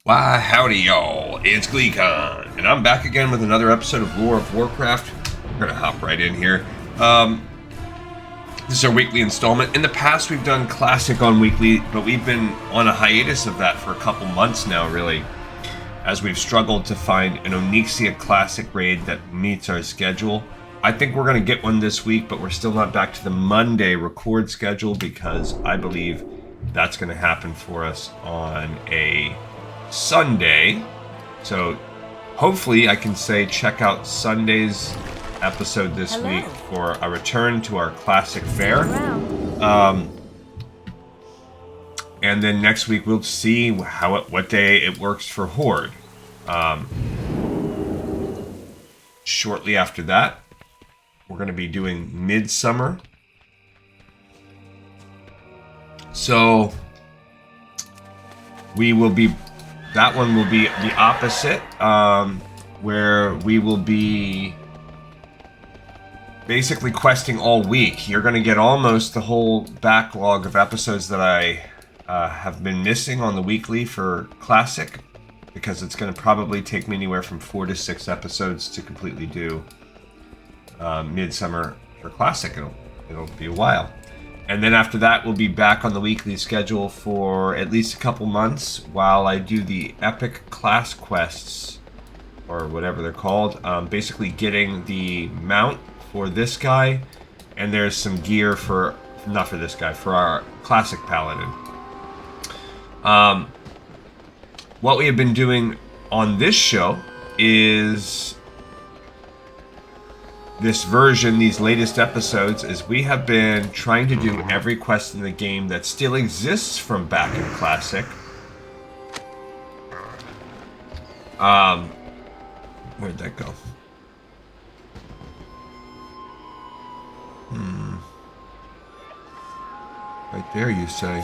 Why, howdy y'all, it's GleeCon, and I'm back again with another episode of Lore of Warcraft. We're gonna hop right in here. This is our weekly installment. In the past, we've done Classic on weekly, but we've been on a hiatus of that for a couple months now, really, as we've struggled to find an Ahn'Qiraj Classic raid that meets our schedule. I think we're gonna get one this week, but we're still not back to the Monday record schedule because I believe that's gonna happen for us on a Sunday. So hopefully I can say check out Sunday's episode this week for a return to our classic fare. And then next week we'll see what day it works for Horde. Shortly after that, we're going to be doing Midsummer. So that one will be the opposite, where we will be basically questing all week. You're going to get almost the whole backlog of episodes that I have been missing on the weekly for Classic, because it's going to probably take me anywhere from 4 to 6 episodes to completely do Midsummer for Classic. It'll be a while. And then after that, we'll be back on the weekly schedule for at least a couple months while I do the epic class quests, or whatever they're called. Basically getting the mount for this guy, and there's some gear for, not for this guy, for our classic paladin. What we have been doing on this show is this version, these latest episodes, is we have been trying to do every quest in the game that still exists from back in Classic. Where'd that go? Right there, you say.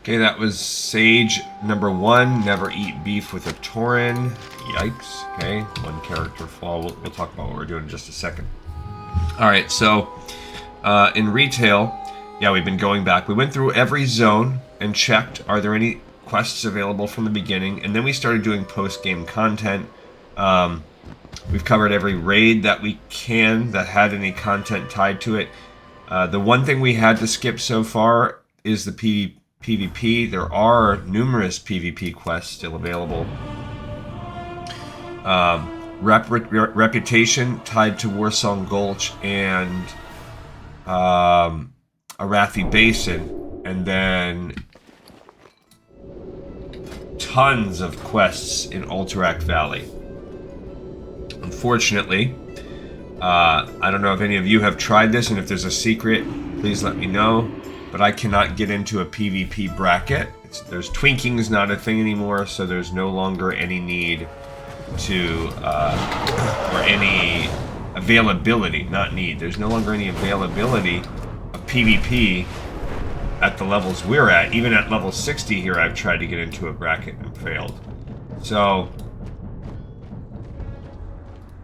Okay, that was Sage number 1. Never eat beef with a Tauren. Yikes. Okay, one character flaw. We'll talk about what we're doing in just a second. Alright, so in retail, yeah, we've been going back. We went through every zone and checked, are there any quests available from the beginning? And then we started doing post-game content. We've covered every raid that we can that had any content tied to it. The one thing we had to skip so far is the PvP. There are numerous PvP quests still available. Reputation tied to Warsong Gulch and Arathi Basin, and then tons of quests in Alterac Valley. Unfortunately, I don't know if any of you have tried this, and if there's a secret, please let me know. But I cannot get into a PvP bracket. There's twinking's not a thing anymore, so there's no longer any need to, or any availability, not need. There's no longer any availability of PvP at the levels we're at. Even at level 60 here, I've tried to get into a bracket and failed. So,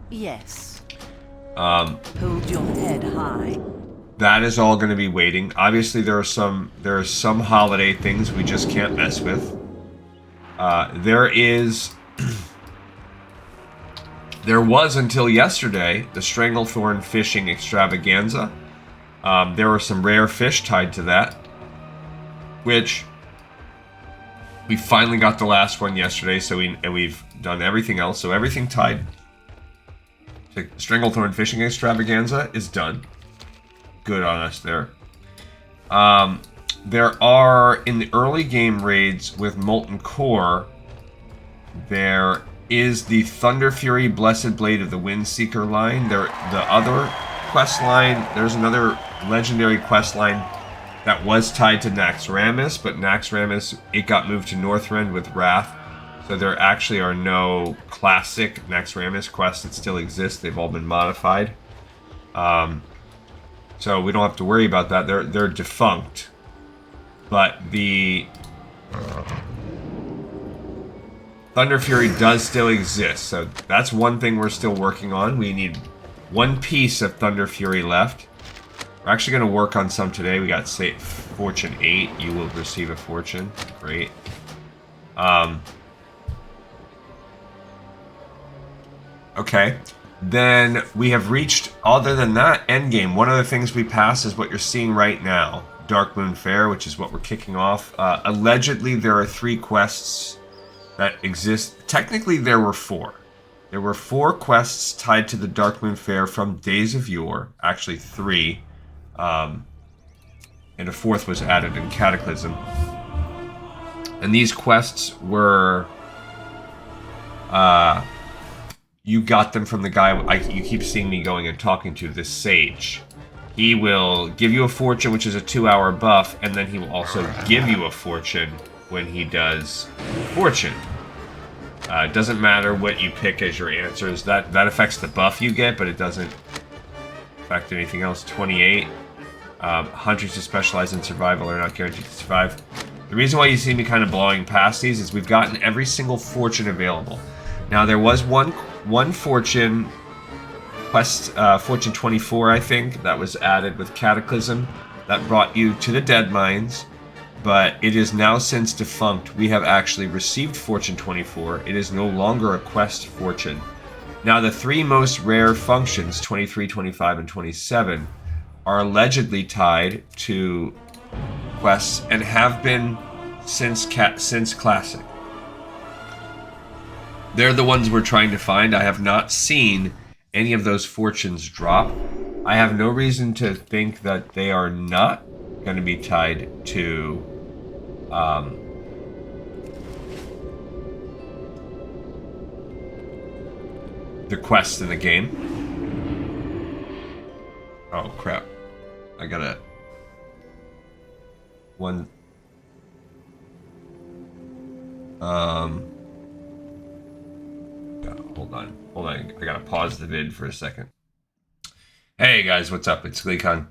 yes. Hold your head high. That is all going to be waiting. Obviously, there are some holiday things we just can't mess with. There was until yesterday the Stranglethorn fishing extravaganza. There were some rare fish tied to that, which we finally got the last one yesterday. So we've done everything else. So everything tied to Stranglethorn fishing extravaganza is done. Good on us there. There are, in the early game raids with Molten Core, there is the Thunder Fury Blessed Blade of the Windseeker line. The other quest line, there's another legendary quest line that was tied to Naxxramas, but Naxxramas, it got moved to Northrend with Wrath. So there actually are no classic Naxxramas quests that still exist. They've all been modified. So we don't have to worry about that. They're defunct. But the Thunder Fury does still exist. So that's one thing we're still working on. We need one piece of Thunder Fury left. We're actually going to work on some today. We got, say, Fortune 8. You will receive a fortune. Great. Okay. Then we have reached, other than that, endgame. One of the things we passed is what you're seeing right now. Darkmoon Faire, which is what we're kicking off. Allegedly, there are 3 quests that exist. Technically, there were 4. There were 4 quests tied to the Darkmoon Faire from Days of Yore. Actually, 3. And a 4th was added in Cataclysm. And these quests were... you got them from the guy you keep seeing me going and talking to, this sage. He will give you a fortune, which is a 2-hour buff, and then he will also give you a fortune when he does fortune. It doesn't matter what you pick as your answers. That affects the buff you get, but it doesn't affect anything else. 28. Hunters who specialize in survival are not guaranteed to survive. The reason why you see me kind of blowing past these is we've gotten every single fortune available. Now, there was one fortune, quest, Fortune 24, I think, that was added with Cataclysm, that brought you to the Dead Mines, but it is now since defunct. We have actually received Fortune 24. It is no longer a quest fortune. Now, the 3 most rare functions, 23, 25, and 27, are allegedly tied to quests and have been since Classic. They're the ones we're trying to find. I have not seen any of those fortunes drop. I have no reason to think that they are not going to be tied to the quests in the game. Oh crap. I gotta one Hold on. I gotta pause the vid for a second. Hey guys, what's up? It's Gleekon.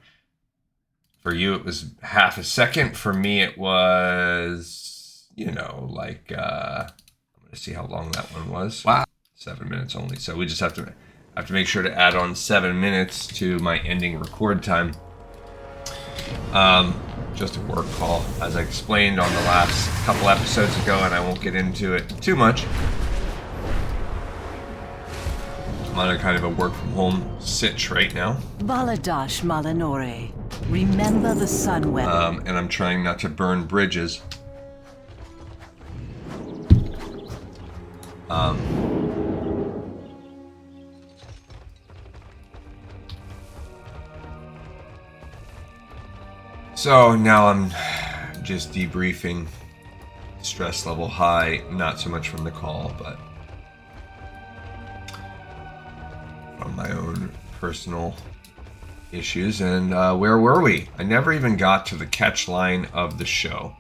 For you, it was half a second. For me, it was, like, I'm gonna see how long that one was. Wow. 7 minutes only. So we just have to make sure to add on 7 minutes to my ending record time. Just a work call, as I explained on the last couple episodes ago, and I won't get into it too much. I'm on a kind of a work from home sitch right now. Baladash Malanore. Remember the sun well. And I'm trying not to burn bridges. So now I'm just debriefing. Stress level high, not so much from the call, but from my own personal issues. And where were we? I never even got to the catch line of the show.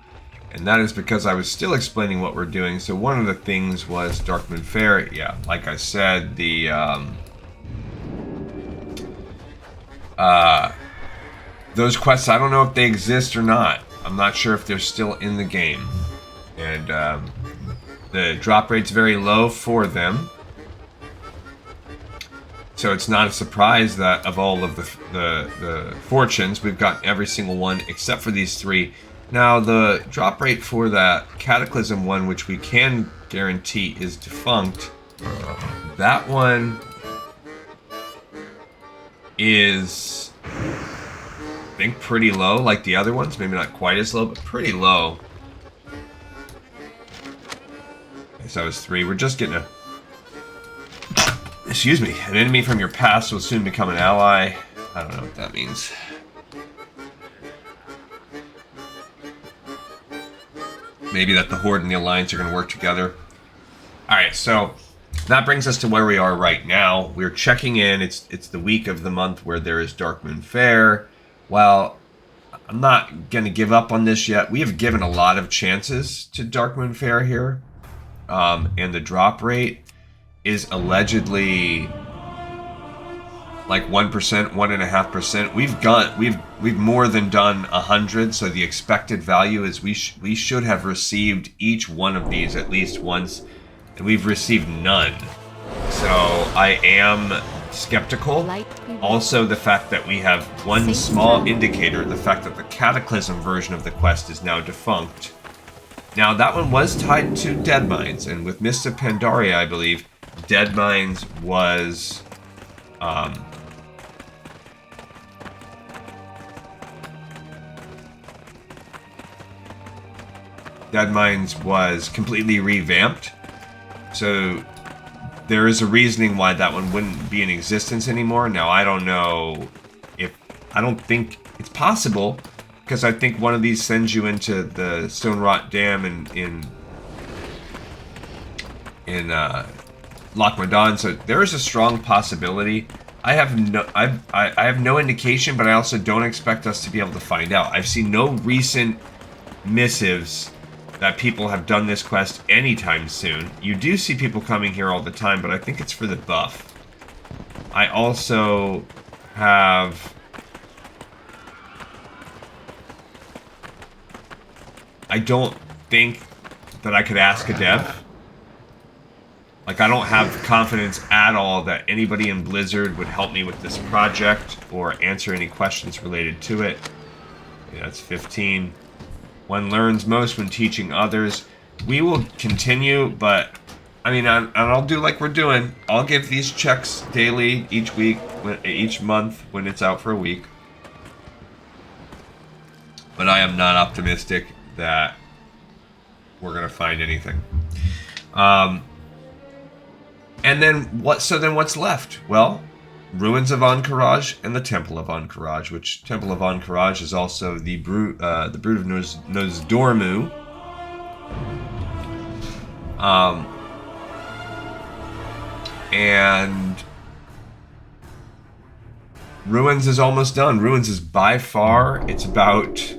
And that is because I was still explaining what we're doing. So one of the things was Darkmoon Faire. Yeah, like I said, the those quests, I don't know if they exist or not. I'm not sure if they're still in the game. And the drop rate's very low for them. So it's not a surprise that of all of the fortunes, we've got every single one except for these 3. Now, the drop rate for that Cataclysm one, which we can guarantee is defunct, that one is, I think, pretty low, like the other ones. Maybe not quite as low, but pretty low. Okay, so that was 3. We're just getting a... Excuse me. An enemy from your past will soon become an ally. I don't know what that means. Maybe that the Horde and the Alliance are going to work together. Alright, so that brings us to where we are right now. We're checking in. It's the week of the month where there is Darkmoon Faire. While I'm not going to give up on this yet, we have given a lot of chances to Darkmoon Faire here. And the drop rate is allegedly like 1%, 1.5%. We've more than done 100. So the expected value is we should have received each one of these at least once, and we've received none. So I am skeptical. Also, the fact that we have one small indicator, the fact that the Cataclysm version of the quest is now defunct. Now, that one was tied to Dead Mines, and with Mists of Pandaria, I believe, Dead Mines was... Dead Mines was completely revamped, so there is a reasoning why that one wouldn't be in existence anymore. Now, I don't know if... I don't think it's possible, because I think one of these sends you into the Stone Rot Dam in Loch Modan, so there is a strong possibility. I have no indication, but I also don't expect us to be able to find out. I've seen no recent missives that people have done this quest anytime soon. You do see people coming here all the time, but I think it's for the buff. I also have... I don't think that I could ask a dev. Like, I don't have confidence at all that anybody in Blizzard would help me with this project or answer any questions related to it. Yeah, that's 15. One learns most when teaching others. We will continue, but I mean, and I'll do like we're doing. I'll give these checks daily, each week, each month when it's out for a week. But I am not optimistic that we're gonna find anything. And then what? So then what's left? Well, Ruins of Ahn'Qiraj and the Temple of Ahn'Qiraj, which Temple of Ahn'Qiraj is also the Brood of Nosdormu. And Ruins is almost done. Ruins is by far, it's about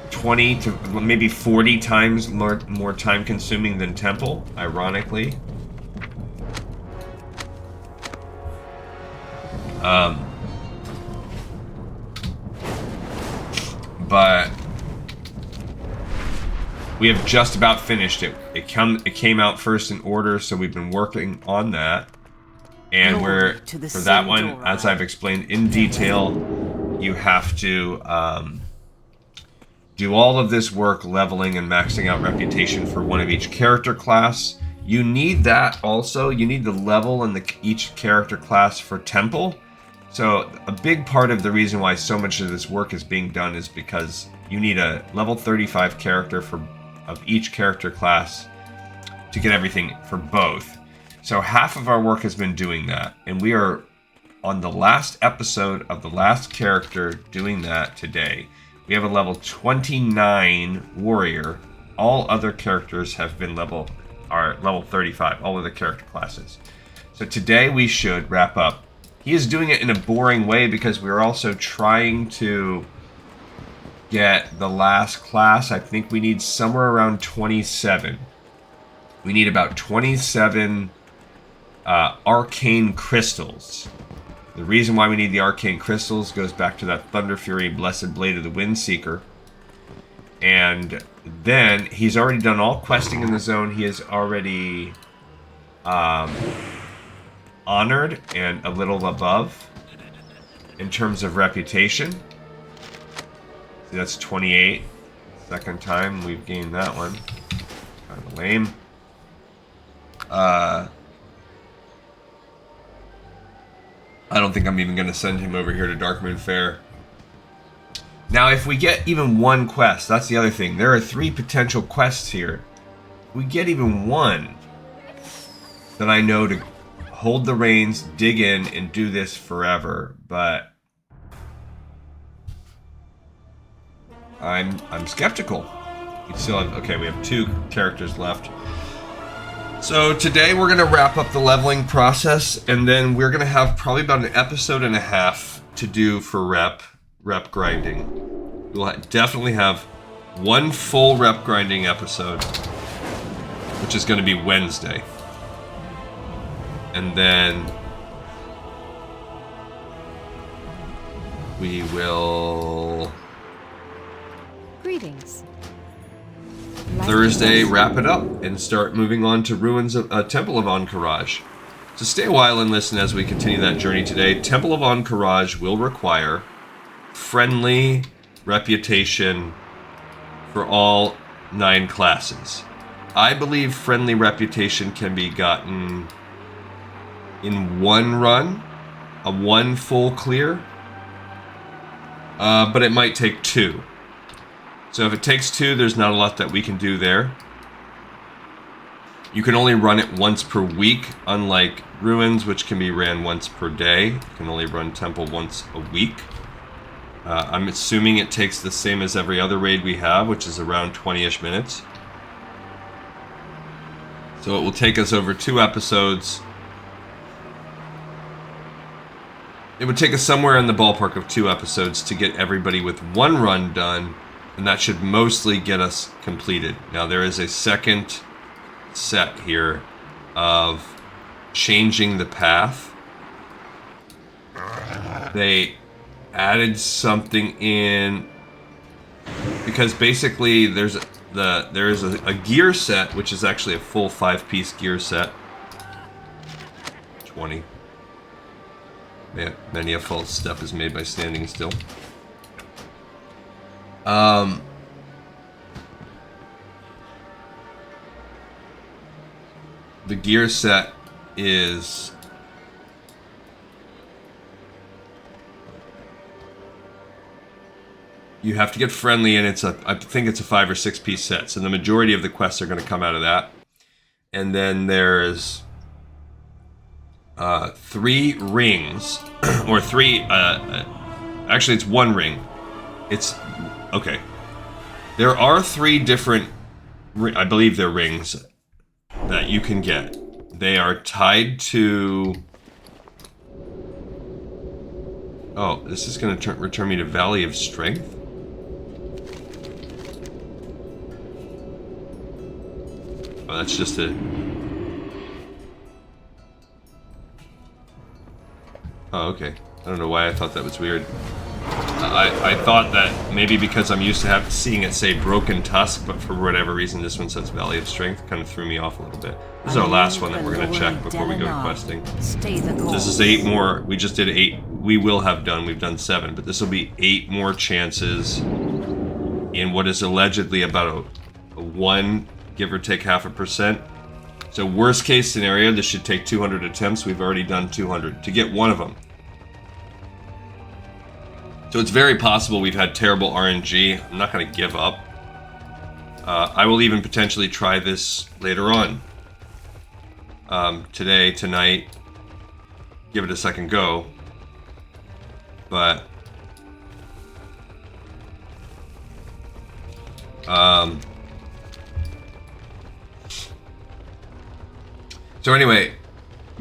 20 to maybe 40 times more time consuming than Temple, ironically. But we have just about finished it. It came out first in order, so we've been working on that. And for that one, as I've explained in detail, you have to do all of this work leveling and maxing out reputation for one of each character class. You need that also. You need the level in each character class for Temple. So a big part of the reason why so much of this work is being done is because you need a level 35 character of each character class to get everything for both. So half of our work has been doing that, and we are on the last episode of the last character doing that today. We have a level 29 warrior. All other characters have been level 35, all of the character classes. So today we should wrap up. He is doing it in a boring way because we're also trying to get the last class. I think we need somewhere around 27. We need about 27 arcane crystals. The reason why we need the arcane crystals goes back to that Thunder Fury Blessed Blade of the Windseeker. And then he's already done all questing in the zone. He is already honored and a little above in terms of reputation. See, that's 28. Second time we've gained that one. Kind of lame. I don't think I'm even going to send him over here to Darkmoon Fair. Now, if we get even one quest, that's the other thing. There are 3 potential quests here. If we get even one, then I know to hold the reins, dig in, and do this forever. But I'm skeptical. We still have, okay, we have 2 characters left. So today we're going to wrap up the leveling process, and then we're going to have probably about an episode and a half to do for rep grinding. We'll definitely have one full rep grinding episode, which is going to be Wednesday. And then we will... Greetings. Thursday, wrap it up and start moving on to Ruins of Temple of Ahn'Qiraj. So stay a while and listen as we continue that journey today. Temple of Ahn'Qiraj will require friendly reputation for all 9 classes. I believe friendly reputation can be gotten in one run, a 1 full clear, but it might take 2. So if it takes 2, there's not a lot that we can do there. You can only run it once per week, unlike Ruins, which can be ran once per day. You can only run Temple once a week. I'm assuming it takes the same as every other raid we have, which is around 20-ish minutes. So it will take us over 2 episodes. It would take us somewhere in the ballpark of 2 episodes to get everybody with 1 run done, and that should mostly get us completed. Now there is a second set here of changing the path. They added something in because basically there is a gear set, which is actually a full 5-piece gear set. 20. Yeah, many a false step is made by standing still. The gear set is you have to get friendly, and I think it's a 5 or 6 piece set, so the majority of the quests are going to come out of that. And then there's 3 rings, or 3, actually it's 1 ring. It's, okay. There are 3 different, I believe they're rings, that you can get. They are tied to... Oh, this is going to return me to Valley of Strength? Oh, that's just a... Oh, okay. I don't know why I thought that was weird. I thought that maybe because I'm used to seeing it say Broken Tusk, but for whatever reason this one says Valley of Strength. Kind of threw me off a little bit. This is our last one that we're going to check before we go to questing. This is 8 more. We just did 8. We will have done. We've done 7, but this will be 8 more chances in what is allegedly about a 1, give or take 0.5%. So worst case scenario, this should take 200 attempts. We've already done 200 to get 1 of them. So it's very possible we've had terrible RNG. I'm not going to give up. I will even potentially try this later on. Today, tonight. Give it a second go. But... So anyway...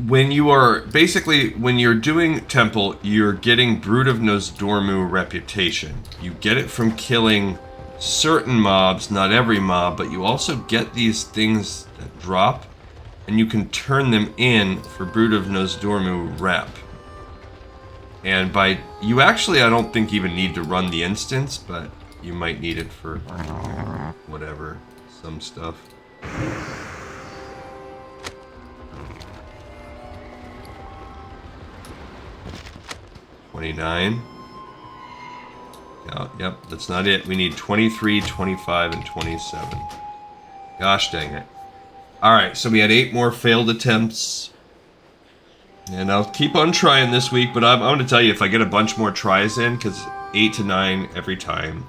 When you are, basically, when you're doing Temple, you're getting Brood of Nosdormu reputation. You get it from killing certain mobs, not every mob, but you also get these things that drop, and you can turn them in for Brood of Nosdormu rep. And you actually, I don't think even need to run the instance, but you might need it for whatever, some stuff. 29. Oh, yep, that's not it. We need 23, 25, and 27. Gosh dang it. Alright, so we had 8 more failed attempts. And I'll keep on trying this week, but I'm going to tell you, if I get a bunch more tries in, because 8 to 9 every time.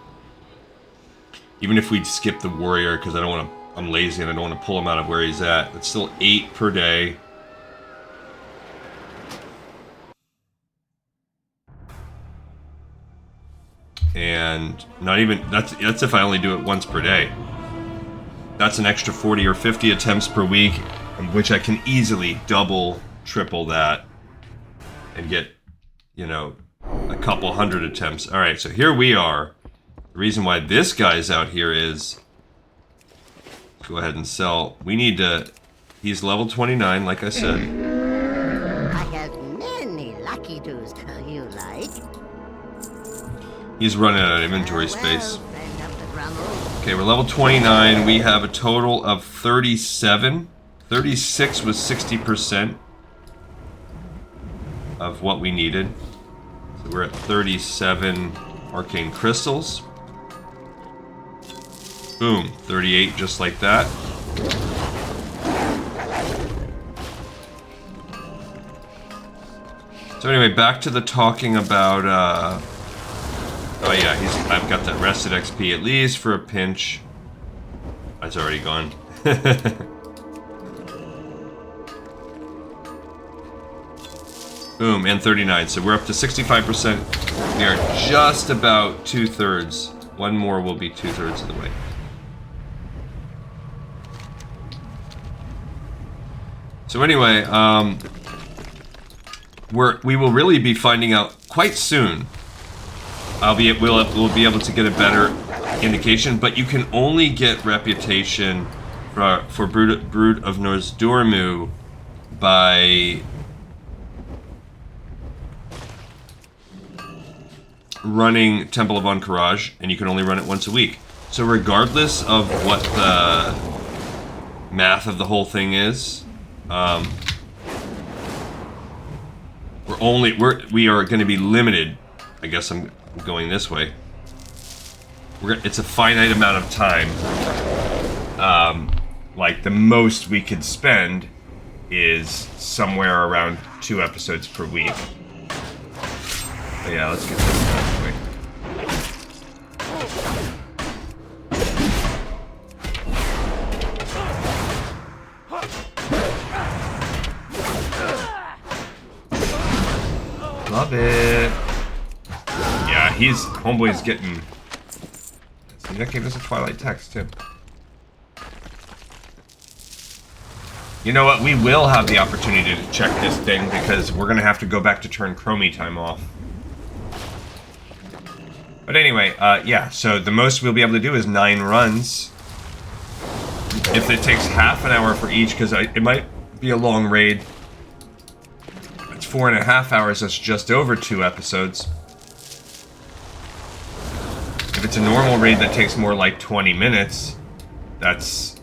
Even if we skip the warrior, because I don't want to, I'm lazy and I don't want to pull him out of where he's at. It's still 8 per day. And not even, that's if I only do it once per day. That's an extra 40 or 50 attempts per week, which I can easily double, triple that, and get, you know, a couple hundred attempts. Alright, so here we are. The reason why this guy's out here is, go ahead and sell. We need to, he's level 29, like I said. I have many lucky doos you like. He's running out of inventory space. Okay, we're level 29. We have a total of 37. 36 was 60%. of what we needed. So we're at 37 arcane crystals. Boom, 38 just like that. So anyway, back to the talking about, oh yeah, I've got that rested XP at least for a pinch. That's already gone. Boom, and 39, so we're up to 65%. We are just about 2/3. One more will be 2/3 of the way. So anyway, we will really be finding out quite soon. We'll be able to get a better indication, but you can only get reputation for Brood of Nozdormu by running Temple of Ahn'Qiraj, and you can only run it once a week. So regardless of what the math of the whole thing is, we are going to be limited. I guess I'm going this way. It's a finite amount of time. Like the most we could spend is somewhere around 2 episodes per week. But yeah, let's get this out of the way. Love it. Yeah, homeboy's getting. See, that gave us a Twilight text too. You know what? We will have the opportunity to check this thing because we're gonna have to go back to turn Chromie time off. But anyway, yeah. So the most we'll be able to do is 9 runs. If it takes half an hour for each, because it might be a long raid. 4.5 hours, that's just over 2 episodes. If it's a normal raid that takes more like 20 minutes, that's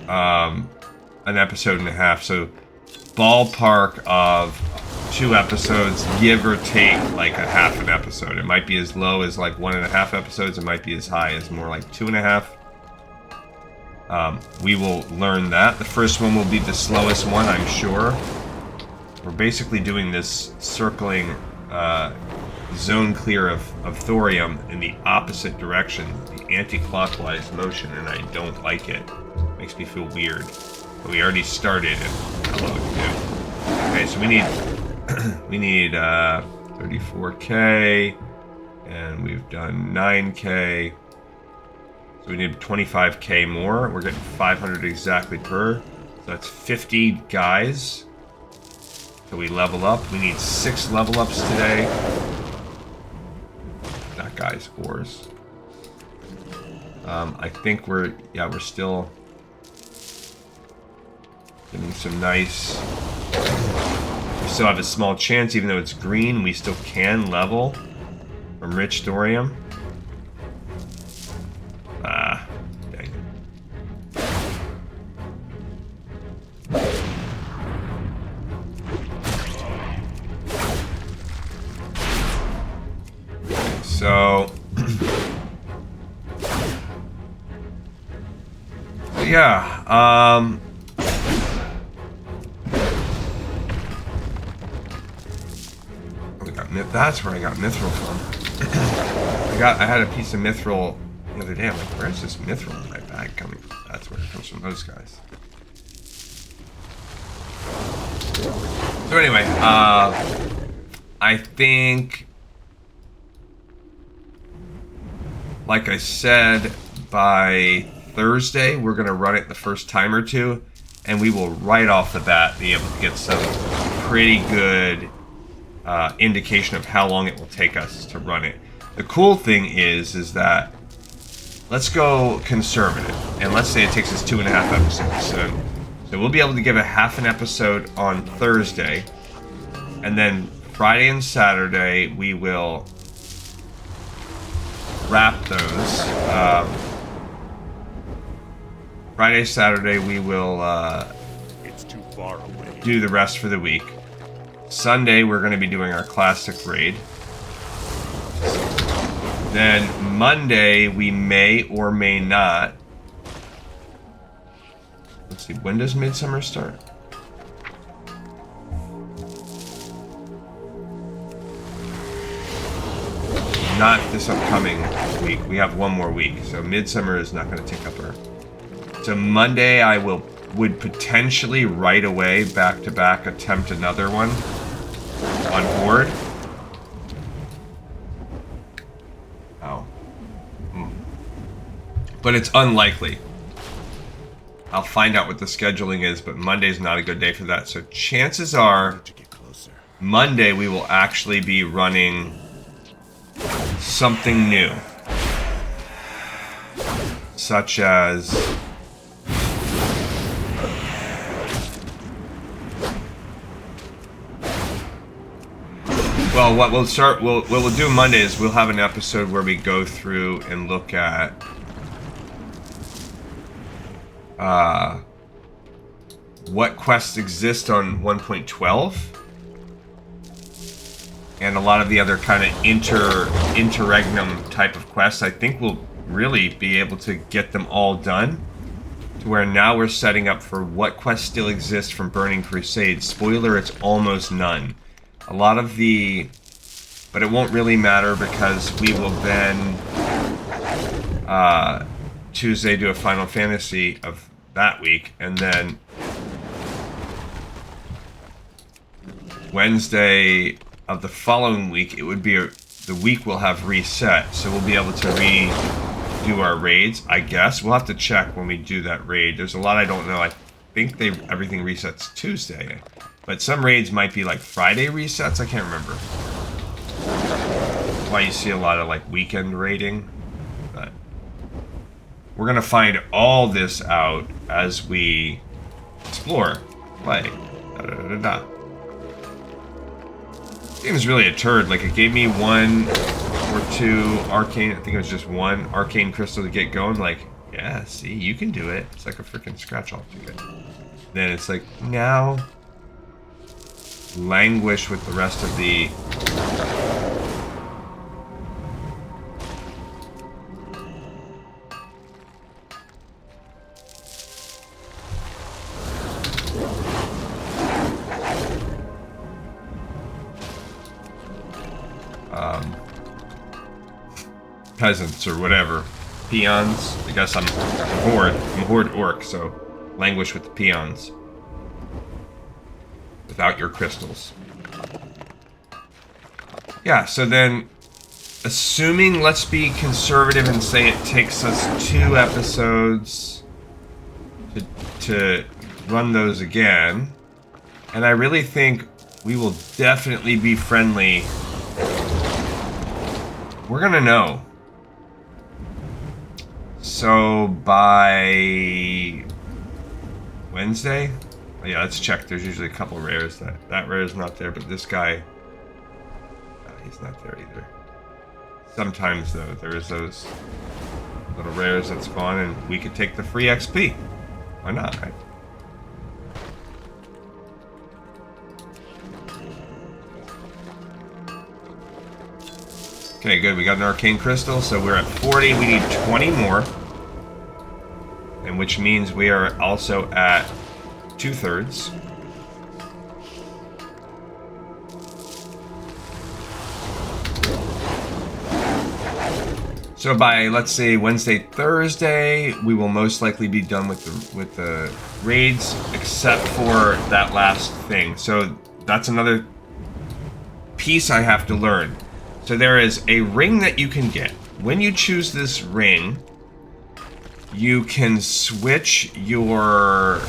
an episode and a half. So ballpark of 2 episodes, give or take like a half an episode. It might be as low as like 1.5 episodes. It might be as high as more like 2.5. We will learn that. The first one will be the slowest one, I'm sure. We're basically doing this circling zone clear of thorium in the opposite direction, the anti-clockwise motion, and I don't like it. Makes me feel weird. But we already started, and I love it too. Okay, so we need 34K, and we've done 9K. We need 25K more. We're getting 500 exactly per. So that's 50 guys. So we level up. We need 6 level ups today. That guy's ores. I think we're still getting some nice. We still have a small chance, even though it's green. We still can level from rich thorium. Dang. So, yeah, that's where I got mithril from. I had a piece of mithril the other day. I'm like, where's this mithril in my bag coming from? That's where it comes from, those guys. So anyway, I think, like I said, by Thursday, we're going to run it the first time or two, and we will right off the bat be able to get some pretty good indication of how long it will take us to run it. The cool thing is that let's go conservative, and let's say it takes us 2.5 episodes. So we'll be able to give a half an episode on Thursday, and then Friday and Saturday we will wrap those. Friday, Saturday we will It's too far away. do the rest for the week. Sunday, we're going to be doing our classic raid. Then Monday, we may or may not. Let's see, when does Midsummer start? Not this upcoming week. We have one more week, so Midsummer is not going to take up our... So Monday, I would potentially right away, back-to-back, attempt another one on board. Oh. But it's unlikely. I'll find out what the scheduling is, but Monday's not a good day for that. So chances are, Monday we will actually be running something new. Such as... Well, what we'll do Monday is we'll have an episode where we go through and look at what quests exist on 1.12 and a lot of the other kind of interregnum type of quests. I think we'll really be able to get them all done to where now we're setting up for what quests still exist from Burning Crusade. Spoiler, it's almost none. A lot of the... But it won't really matter because we will then Tuesday do a Final Fantasy of that week, and then Wednesday of the following week, it would be the week will have reset, so we'll be able to redo our raids, I guess. We'll have to check when we do that raid. There's a lot I don't know. I think everything resets Tuesday. But some raids might be like Friday resets. I can't remember. That's why you see a lot of like weekend raiding. But we're gonna find all this out as we explore, play. Game's really a turd. Like, it gave me 1 or 2 arcane. I think it was just 1 arcane crystal to get going. Like, yeah, see, you can do it. It's like a freaking scratch off ticket. Then it's like, now languish with the rest of the peasants or whatever. Peons. I guess I'm a horde. I'm a horde orc, so languish with the peons. Without your crystals. Yeah, so then, assuming, let's be conservative and say it takes us 2 episodes to run those again, and I really think we will definitely be friendly. We're gonna know. So by Wednesday? Oh, yeah, let's check. There's usually a couple rares. That rare is not there, but this guy, he's not there either. Sometimes, though, there is those little rares that spawn, and we could take the free XP. Why not, right? Okay, good. We got an arcane crystal, so we're at 40. We need 20 more. And which means we are also at 2/3. So by, let's say, Wednesday, Thursday, we will most likely be done with the raids, except for that last thing. So that's another piece I have to learn. So there is a ring that you can get. When you choose this ring, you can switch your...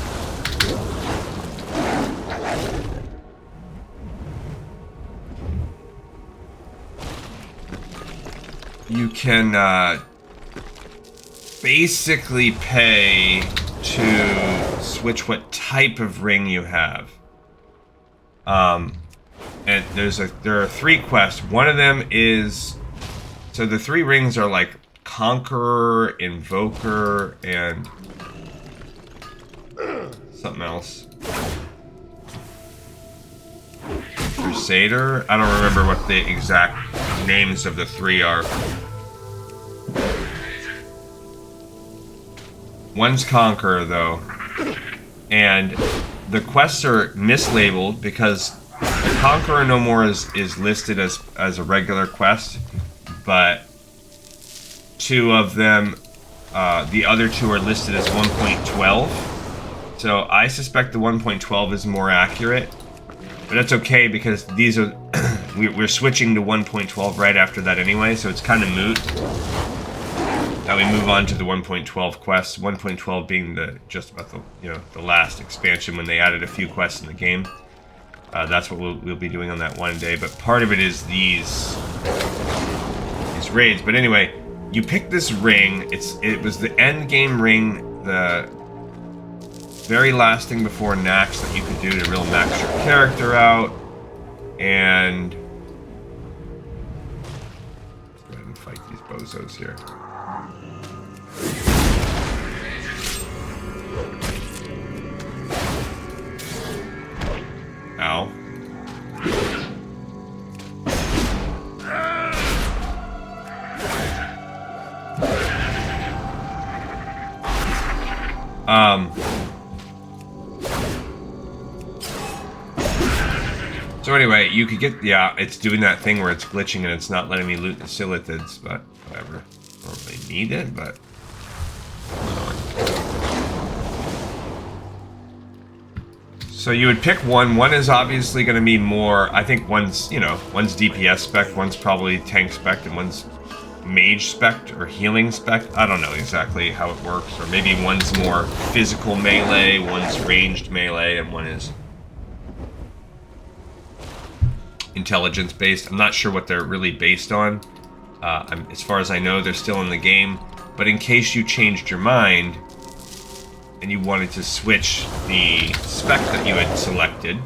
You can basically pay to switch what type of ring you have. And there are 3 quests. One of them is... So the 3 rings are like Conqueror, Invoker, and something else. Crusader. I don't remember what the exact names of the 3 are. One's Conqueror, though. And the quests are mislabeled because the Conqueror No More is listed as a regular quest, but 2 of them, the other 2 are listed as 1.12. So I suspect the 1.12 is more accurate, but that's okay because these are we're switching to 1.12 right after that anyway, so it's kind of moot. Now we move on to the 1.12 quests. 1.12 being just about the last expansion when they added a few quests in the game. That's what we'll be doing on that one day. But part of it is these raids. But anyway, you pick this ring. It was the end game ring, the very last thing before Nax that you could do to real max your character out. And let's go ahead and fight these bozos here. Ow. So anyway, you could get, yeah, it's doing that thing where it's glitching and it's not letting me loot the Silithids, but whatever. I don't really need it, but... So you would pick one. One is obviously going to be more, I think one's DPS spec, one's probably tank spec, and one's mage spec or healing spec. I don't know exactly how it works, or maybe one's more physical melee, one's ranged melee, and one is intelligence based. I'm not sure what they're really based on. As far as I know, they're still in the game, but in case you changed your mind and you wanted to switch the spec that you had selected,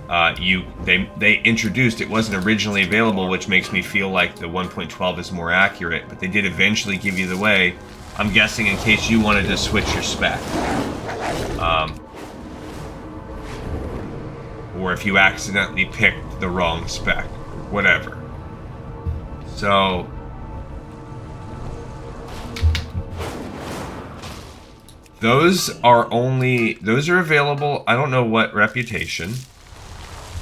they introduced, it wasn't originally available, which makes me feel like the 1.12 is more accurate, but they did eventually give you the way, I'm guessing in case you wanted to switch your spec. Or if you accidentally picked the wrong spec, whatever. So those are available. I don't know what reputation.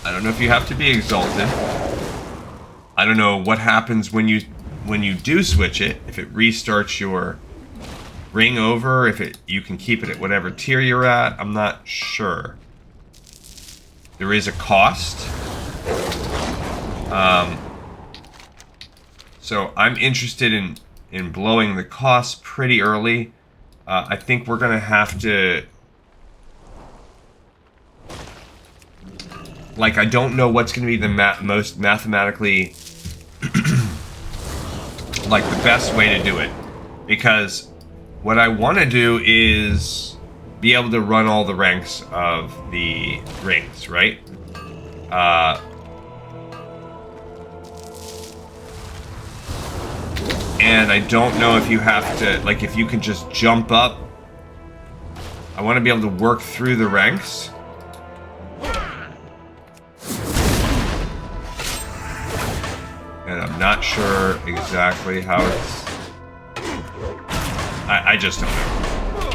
I don't know if you have to be exalted. I don't know what happens when you do switch it. If it restarts your ring over, you can keep it at whatever tier you're at. I'm not sure. There is a cost. So I'm interested in blowing the cost pretty early. I think we're going to have to... Like, I don't know what's going to be the most mathematically... like, the best way to do it. Because what I want to do is be able to run all the ranks of the rings, right? And I don't know if you have to, like, if you can just jump up. I want to be able to work through the ranks. And I'm not sure exactly how it's... I just don't know.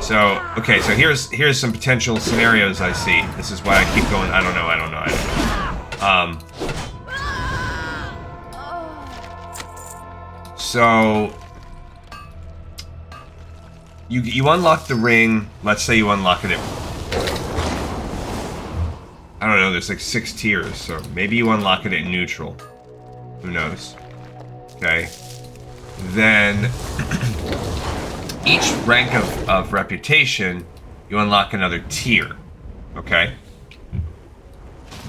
So, okay, so here's some potential scenarios I see. This is why I keep going, I don't know. So you unlock the ring. Let's say you unlock it at, I don't know, there's like 6 tiers, so maybe you unlock it at neutral. Who knows? Okay. Then each rank of reputation, you unlock another tier. Okay.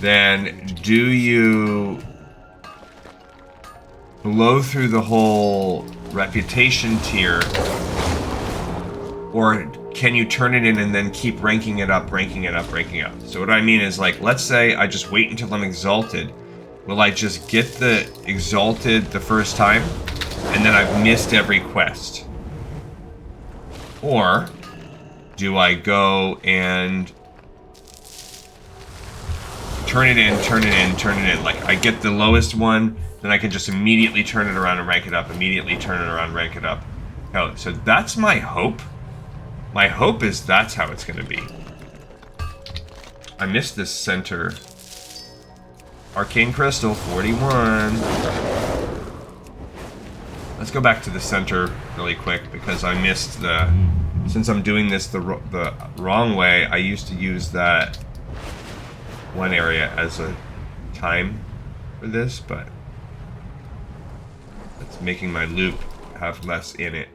Then do you blow through the whole reputation tier, or can you turn it in and then keep ranking it up? So what I mean is, like, let's say I just wait until I'm exalted. Will I just get the exalted the first time, and then I've missed every quest? Or do I go and turn it in, turn it in, turn it in. Like, I get the lowest one, then I can just immediately turn it around and rank it up, immediately turn it around, rank it up. Oh, so that's my hope. My hope is that's how it's going to be. I missed this center. Arcane Crystal, 41. Let's go back to the center really quick, because I missed the... Since I'm doing this the wrong way, I used to use that one area as a time for this, but it's making my loop have less in it.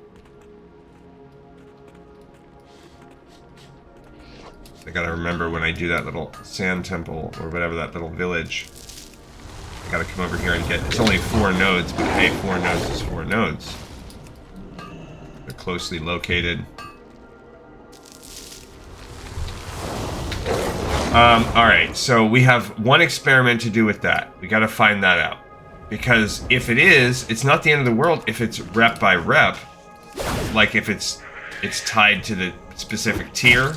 I gotta remember when I do that little sand temple, or whatever, that little village, I gotta come over here and get... It's only 4 nodes, but hey, 4 nodes is 4 nodes. They're closely located. Alright, so we have one experiment to do with that. We gotta find that out. Because if it is, it's not the end of the world if it's rep by rep. Like if it's tied to the specific tier.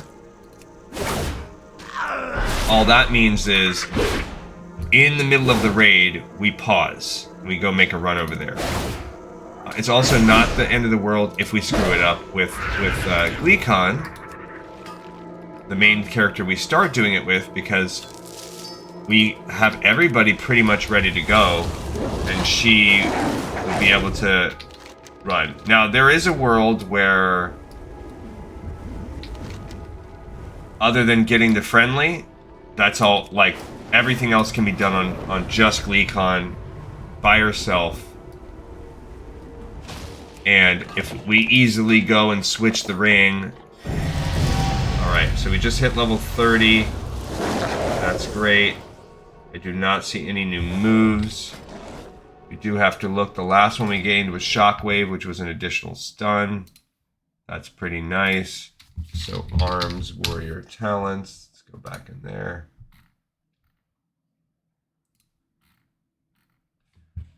All that means is, in the middle of the raid, we pause. We go make a run over there. It's also not the end of the world if we screw it up with Gleekon, the main character we start doing it with, because we have everybody pretty much ready to go, and she will be able to run. Now, there is a world where, other than getting the friendly, that's all, like, everything else can be done on just Gleekon by herself. And if we easily go and switch the ring... Alright, so we just hit level 30. That's great. I do not see any new moves. We do have to look. The last one we gained was Shockwave, which was an additional stun. That's pretty nice. So arms, warrior talents. Let's go back in there.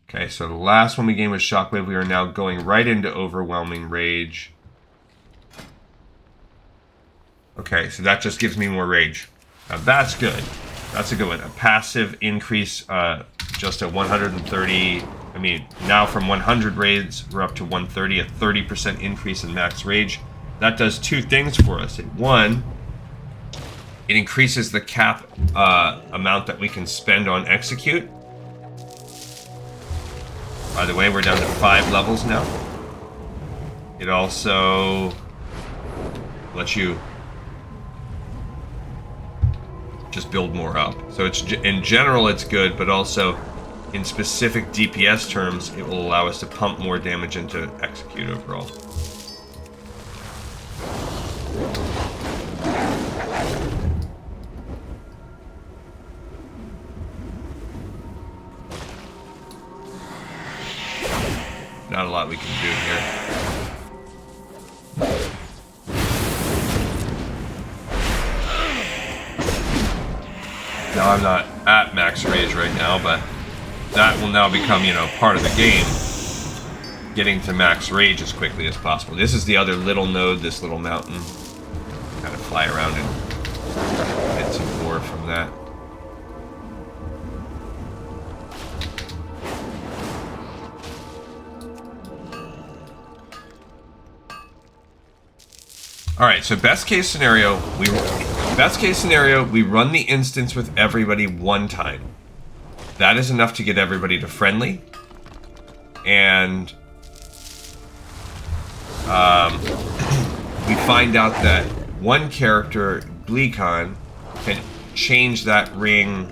Okay, so the last one we gained was Shockwave. We are now going right into Overwhelming Rage. Okay, so that just gives me more rage. Now that's good. That's a good one. A passive increase, just a 130... I mean, now from 100 raids, we're up to 130, a 30% increase in max rage. That does 2 things for us. One, it increases the cap amount that we can spend on execute. By the way, we're down to 5 levels now. It also lets you just build more up. So it's, in general, it's good, but also in specific DPS terms, it will allow us to pump more damage into execute overall. Not a lot we can do here. Now, I'm not at max rage right now, but that will now become, you know, part of the game. Getting to max rage as quickly as possible. This is the other little node, this little mountain. Kind of fly around and get some more from that. Alright, so best case scenario, we run the instance with everybody one time. That is enough to get everybody to friendly. And we find out that one character, Gleekon, can change that ring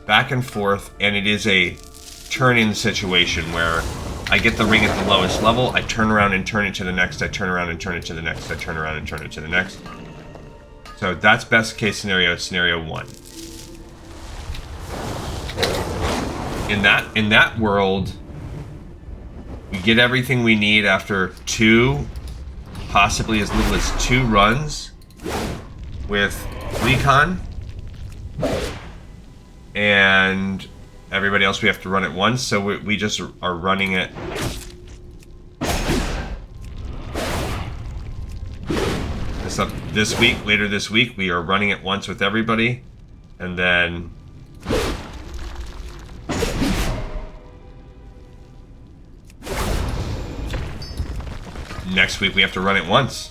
back and forth, and it is a turn-in situation where I get the ring at the lowest level, I turn around and turn it to the next, I turn around and turn it to the next, I turn around and turn it to the next. So that's best case scenario, scenario 1. In that world, we get everything we need after 2, possibly as little as 2 runs with Recon. And everybody else we have to run at once, so we just are running it. This week, later this week, we are running it once with everybody, and then next week we have to run it once.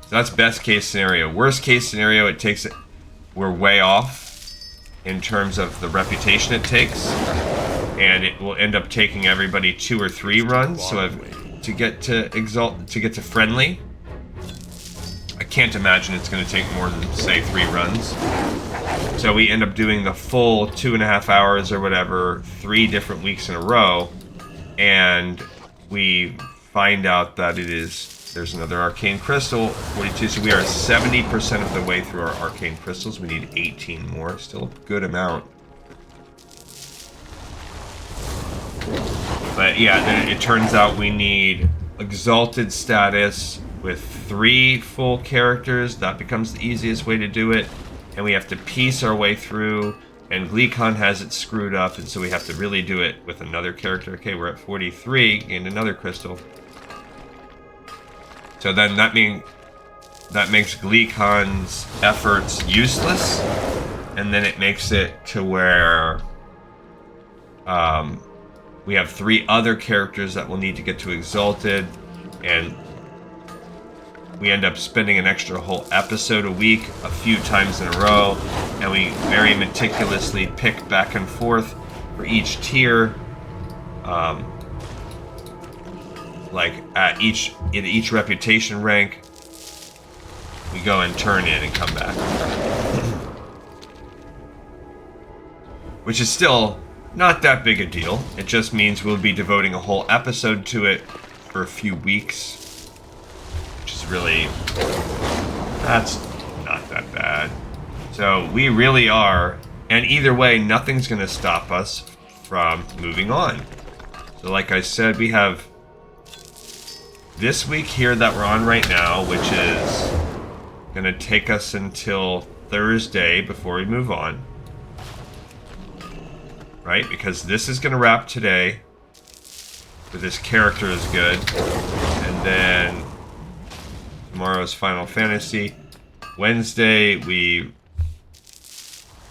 So that's best case scenario. Worst case scenario, we're way off in terms of the reputation it takes, and it will end up taking everybody 2 or 3 runs. So to get to friendly, I can't imagine it's going to take more than, say, 3 runs. So we end up doing the full 2.5 hours or whatever, 3 different weeks in a row, and we find out that there's another arcane crystal, 42. So we are 70% of the way through our arcane crystals. We need 18 more, still a good amount. But yeah, then it turns out we need exalted status with 3 full characters. That becomes the easiest way to do it. And we have to piece our way through, and Gleekon has it screwed up, and so we have to really do it with another character. Okay, we're at 43, gained another crystal. So then that makes Gleekon's efforts useless, and then it makes it to where we have 3 other characters that will need to get to Exalted, and we end up spending an extra whole episode a week, a few times in a row, and we very meticulously pick back and forth for each tier. Like at each reputation rank, we go and turn in and come back. Which is still not that big a deal. It just means we'll be devoting a whole episode to it for a few weeks. Which is really... that's not that bad. So we really are... and either way, nothing's going to stop us from moving on. So like I said, we have this week here that we're on right now, which is going to take us until Thursday before we move on. Right? Because this is going to wrap today. But this character is good. And then tomorrow's Final Fantasy. Wednesday, we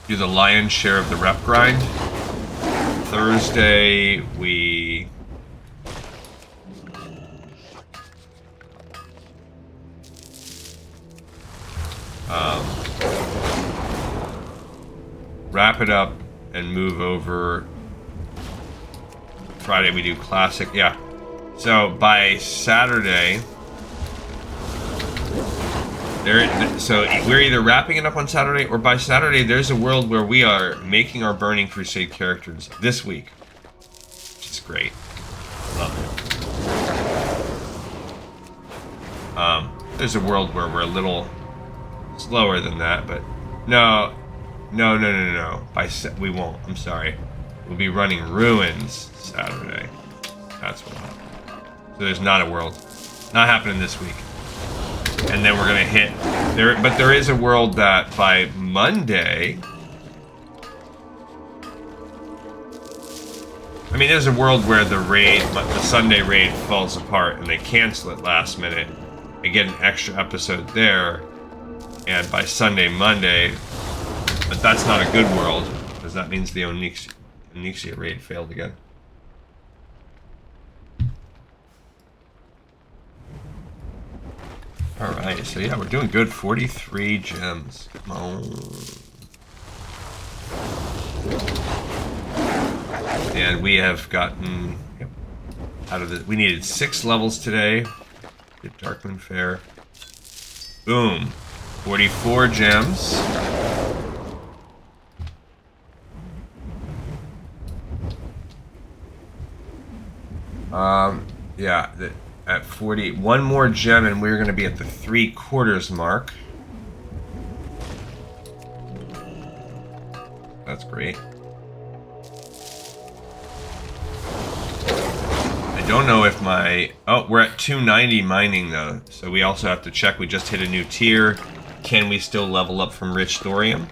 do the lion's share of the rep grind. Thursday, we... wrap it up and move over. Friday we do classic, yeah. So by Saturday, so we're either wrapping it up on Saturday, or by Saturday there's a world where we are making our Burning Crusade characters this week, which is great. Love it. There's a world where we're a little slower than that, but no. We won't. I'm sorry. We'll be running Ruins Saturday. That's what. So there's not a world. Not happening this week. And then we're gonna hit there, but there is a world that by Monday. I mean, there's a world where the Sunday raid falls apart and they cancel it last minute. I get an extra episode there, and by Sunday, Monday. But that's not a good world, because that means the Ahn'Qiraj raid failed again. Alright, so yeah, we're doing good. 43 gems. Come on. And we have gotten... yep, out of the... we needed 6 levels today. Get Darkmoon Fair. Boom. 44 gems. Yeah, at 40, one more gem and we're going to be at the 3/4 mark. That's great. I don't know if my... oh, we're at 290 mining though, so we also have to check. We just hit a new tier. Can we still level up from Rich Thorium?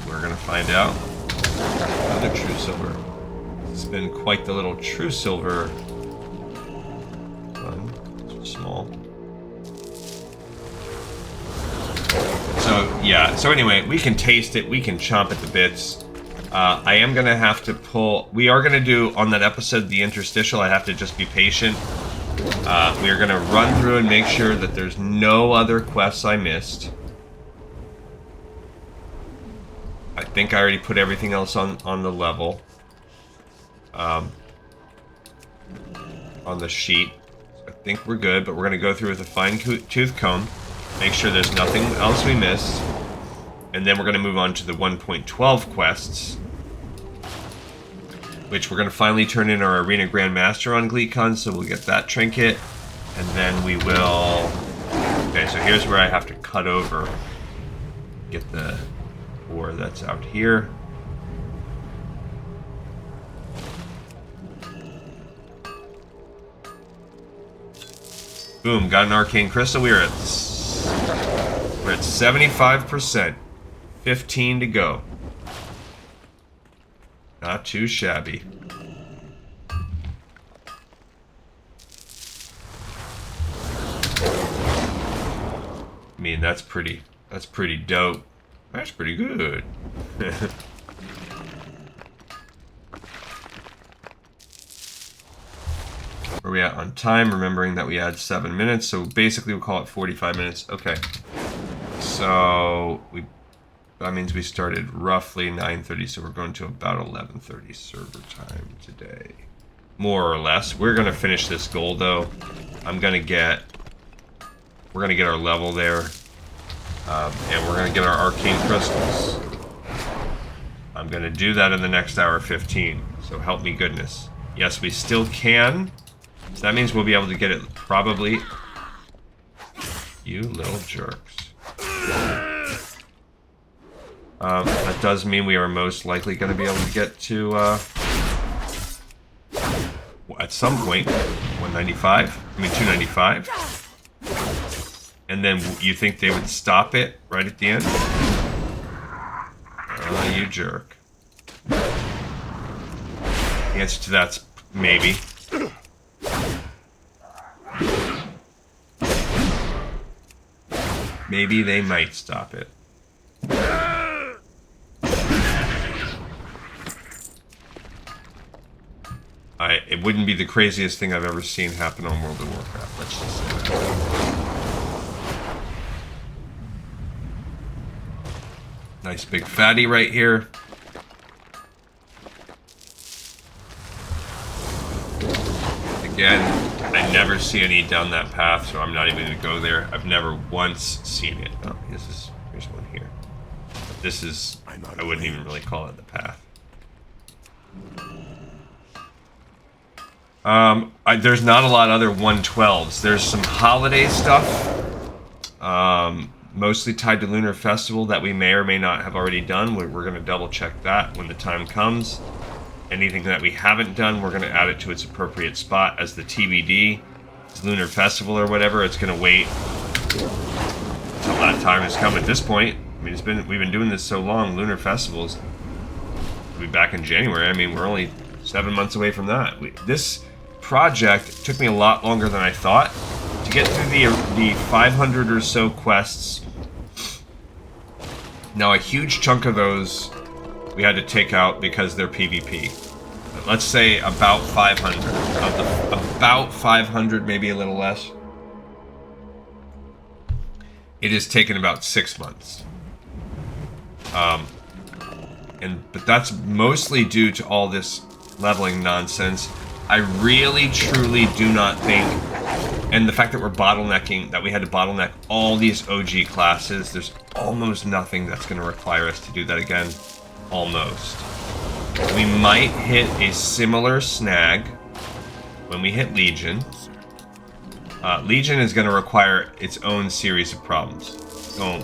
We're going to find out. Another True Silver. It's been quite the little True Silver run. Small. So, yeah. So anyway, we can taste it. We can chomp at the bits. I am going to have to pull... we are going to do, on that episode, the interstitial. I have to just be patient. We are going to run through and make sure that there's no other quests I missed. I think I already put everything else on the level. On the sheet. So I think we're good, but we're going to go through with a fine-tooth comb. Make sure there's nothing else we missed. And then we're going to move on to the 1.12 quests, which we're going to finally turn in our Arena Grandmaster on GleekCon, so we'll get that trinket. And then we will... Okay, so here's where I have to cut over. Get the ore that's out here. Boom, got an Arcane Crystal. We're at 75%. 15 to go. Not too shabby. I mean, that's pretty dope. That's pretty good. Where are we at on time? Remembering that we had 7 minutes, so basically we'll call it 45 minutes. Okay. So that means we started roughly 9:30, so we're going to about 11:30 server time today. More or less. We're gonna finish this goal though. We're gonna get our level there. And we're gonna get our arcane crystals. I'm gonna do that in the next hour 15. So help me goodness. Yes, we still can. So that means we'll be able to get it probably. You little jerks. That does mean we are most likely going to be able to get to, at some point, 195? I mean, 295? And then you think they would stop it right at the end? You jerk. The answer to that's maybe. Maybe they might stop it. It wouldn't be the craziest thing I've ever seen happen on World of Warcraft, let's just say that. Nice big fatty right here. Again, I never see any down that path, so I'm not even going to go there. I've never once seen it. Oh, here's one here. But this is, I wouldn't even really call it the path. There's not a lot of other 112s. There's some holiday stuff, mostly tied to Lunar Festival that we may or may not have already done. We're going to double check that when the time comes. Anything that we haven't done, we're going to add it to its appropriate spot as the TBD. It's Lunar Festival or whatever. It's going to wait until that time has come. At this point, I mean, we've been doing this so long. Lunar Festivals will be back in January. I mean, we're only 7 months away from that. This project took me a lot longer than I thought to get through the 500 or so quests. Now, a huge chunk of those we had to take out because they're PvP. But let's say about 500 of the about 500, maybe a little less. It has taken about 6 months. But that's mostly due to all this leveling nonsense. I really, truly do not think, and the fact that we're bottlenecking, that we had to bottleneck all these OG classes, there's almost nothing that's going to require us to do that again. Almost. We might hit a similar snag when we hit Legion. Legion is going to require its own series of problems. Don't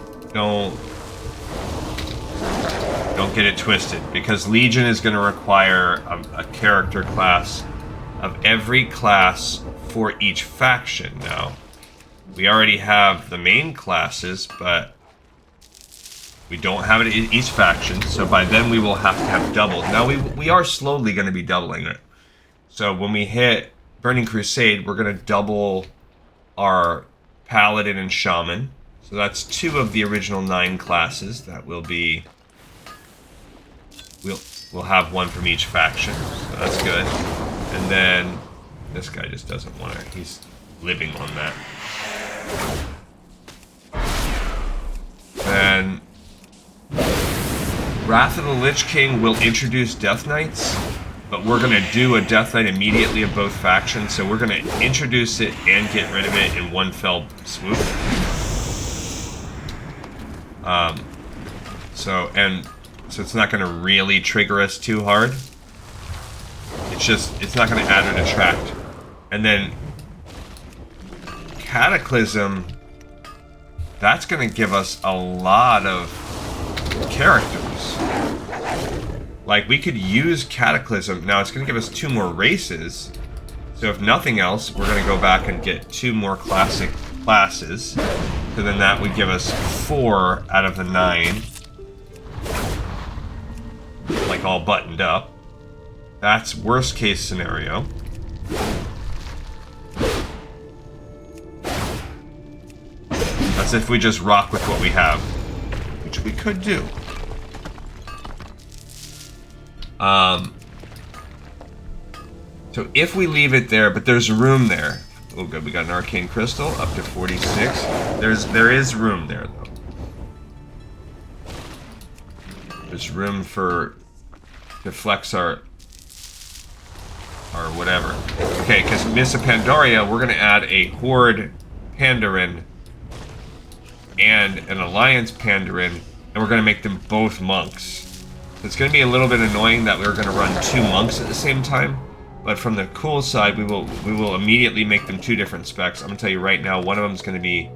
get it twisted, because Legion is going to require a character class of every class for each faction. Now, we already have the main classes, but we don't have it in each faction, so by then we will have to have doubled. Now, we are slowly going to be doubling it. So when we hit Burning Crusade, we're going to double our Paladin and Shaman. So that's 2 of the original 9 classes that will be... We'll have 1 from each faction, so that's good. And then this guy just doesn't want to. living on that. Then Wrath of the Lich King will introduce Death Knights, but we're going to do a Death Knight immediately of both factions, so we're going to introduce it and get rid of it in one fell swoop. So it's not going to really trigger us too hard. It's not going to add or detract. And then Cataclysm, that's going to give us a lot of characters. Like, we could use Cataclysm. Now, it's going to give us 2 more races. So if nothing else, we're going to go back and get 2 more classic classes. So then that would give us 4 out of the 9. Like, all buttoned up. That's worst case scenario. That's if we just rock with what we have, which we could do. So if we leave it there, but there's room there. Oh good, we got an Arcane Crystal up to 46. There is room there though. There's room to flex our whatever. Okay, because Miss of Pandaria, we're gonna add a Horde Pandarin and an Alliance Pandarin, and we're gonna make them both monks. It's gonna be a little bit annoying that we're gonna run 2 monks at the same time, but from the cool side, we will immediately make them 2 different specs. I'm gonna tell you right now, one of them is gonna be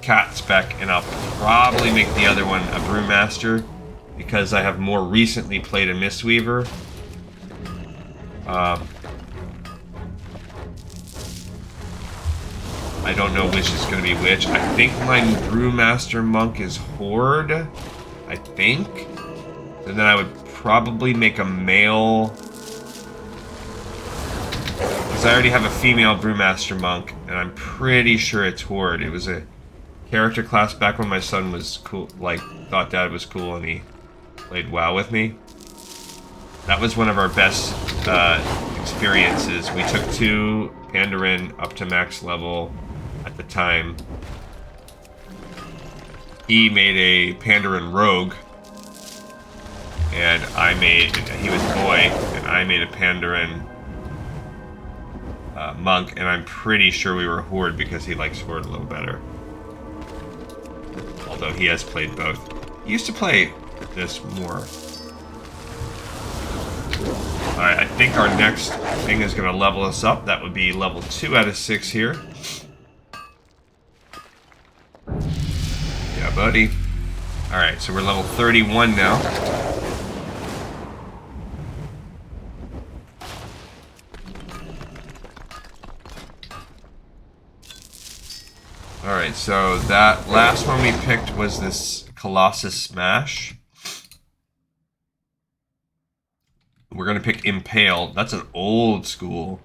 Cat spec, and I'll probably make the other one a Brewmaster because I have more recently played a Mistweaver. I don't know which is going to be which. I think my Brewmaster Monk is Horde. I think. And then I would probably make a male. Because I already have a female Brewmaster Monk, and I'm pretty sure it's Horde. It was a character class back when my son was cool, like, thought Dad was cool, and he played WoW with me. That was one of our best experiences. We took 2 Pandarin up to max level at the time. He made a Pandarin Rogue, and he was boy, and I made a Pandarin Monk, and I'm pretty sure we were Horde because he likes Horde a little better. Although he has played both. He used to play this more. Alright, I think our next thing is going to level us up. That would be level 2 out of 6 here. Yeah, buddy. Alright, so we're level 31 now. Alright, so that last one we picked was this Colossus Smash. We're going to pick Impale. That's an old school.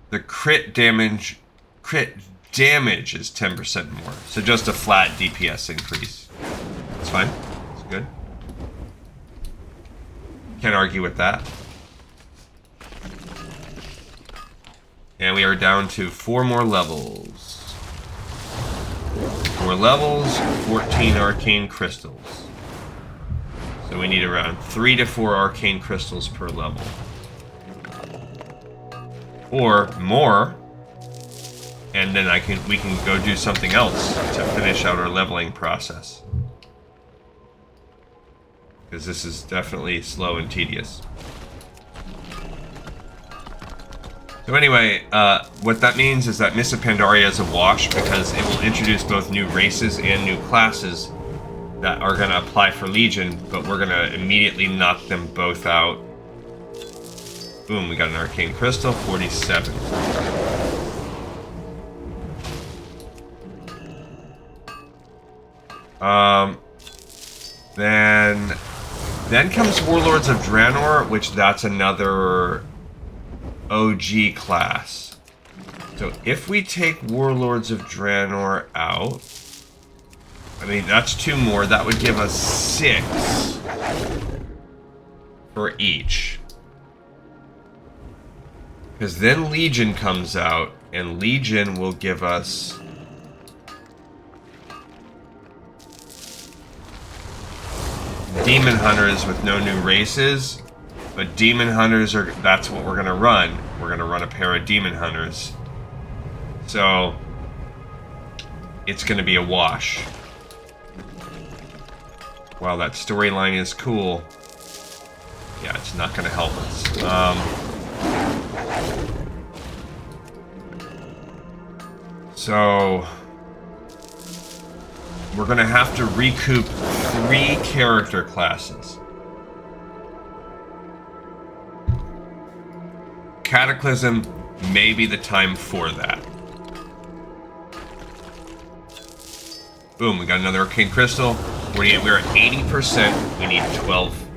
The crit damage is 10% more. So just a flat DPS increase. That's fine. That's good. Can't argue with that. And we are down to 4 more levels. 4 levels, 14 arcane crystals. So we need around 3 to 4 arcane crystals per level. Or more. And then we can go do something else to finish out our leveling process. Because this is definitely slow and tedious. So anyway, what that means is that Miss of Pandaria is a wash because it will introduce both new races and new classes that are going to apply for Legion, but we're going to immediately knock them both out. Boom, we got an Arcane Crystal, 47. Then comes Warlords of Draenor, which that's another OG class. So if we take Warlords of Draenor out, I mean, that's 2 more. That would give us 6 for each. Because then Legion comes out, and Legion will give us... Demon Hunters with no new races. But Demon Hunters are... That's what we're going to run. We're going to run a pair of Demon Hunters. So... It's going to be a wash. While that storyline is cool... Yeah, it's not going to help us. So... We're going to have to recoup 3 character classes. Cataclysm may be the time for that. Boom, we got another Arcane Crystal. We're at 80%. We need 12.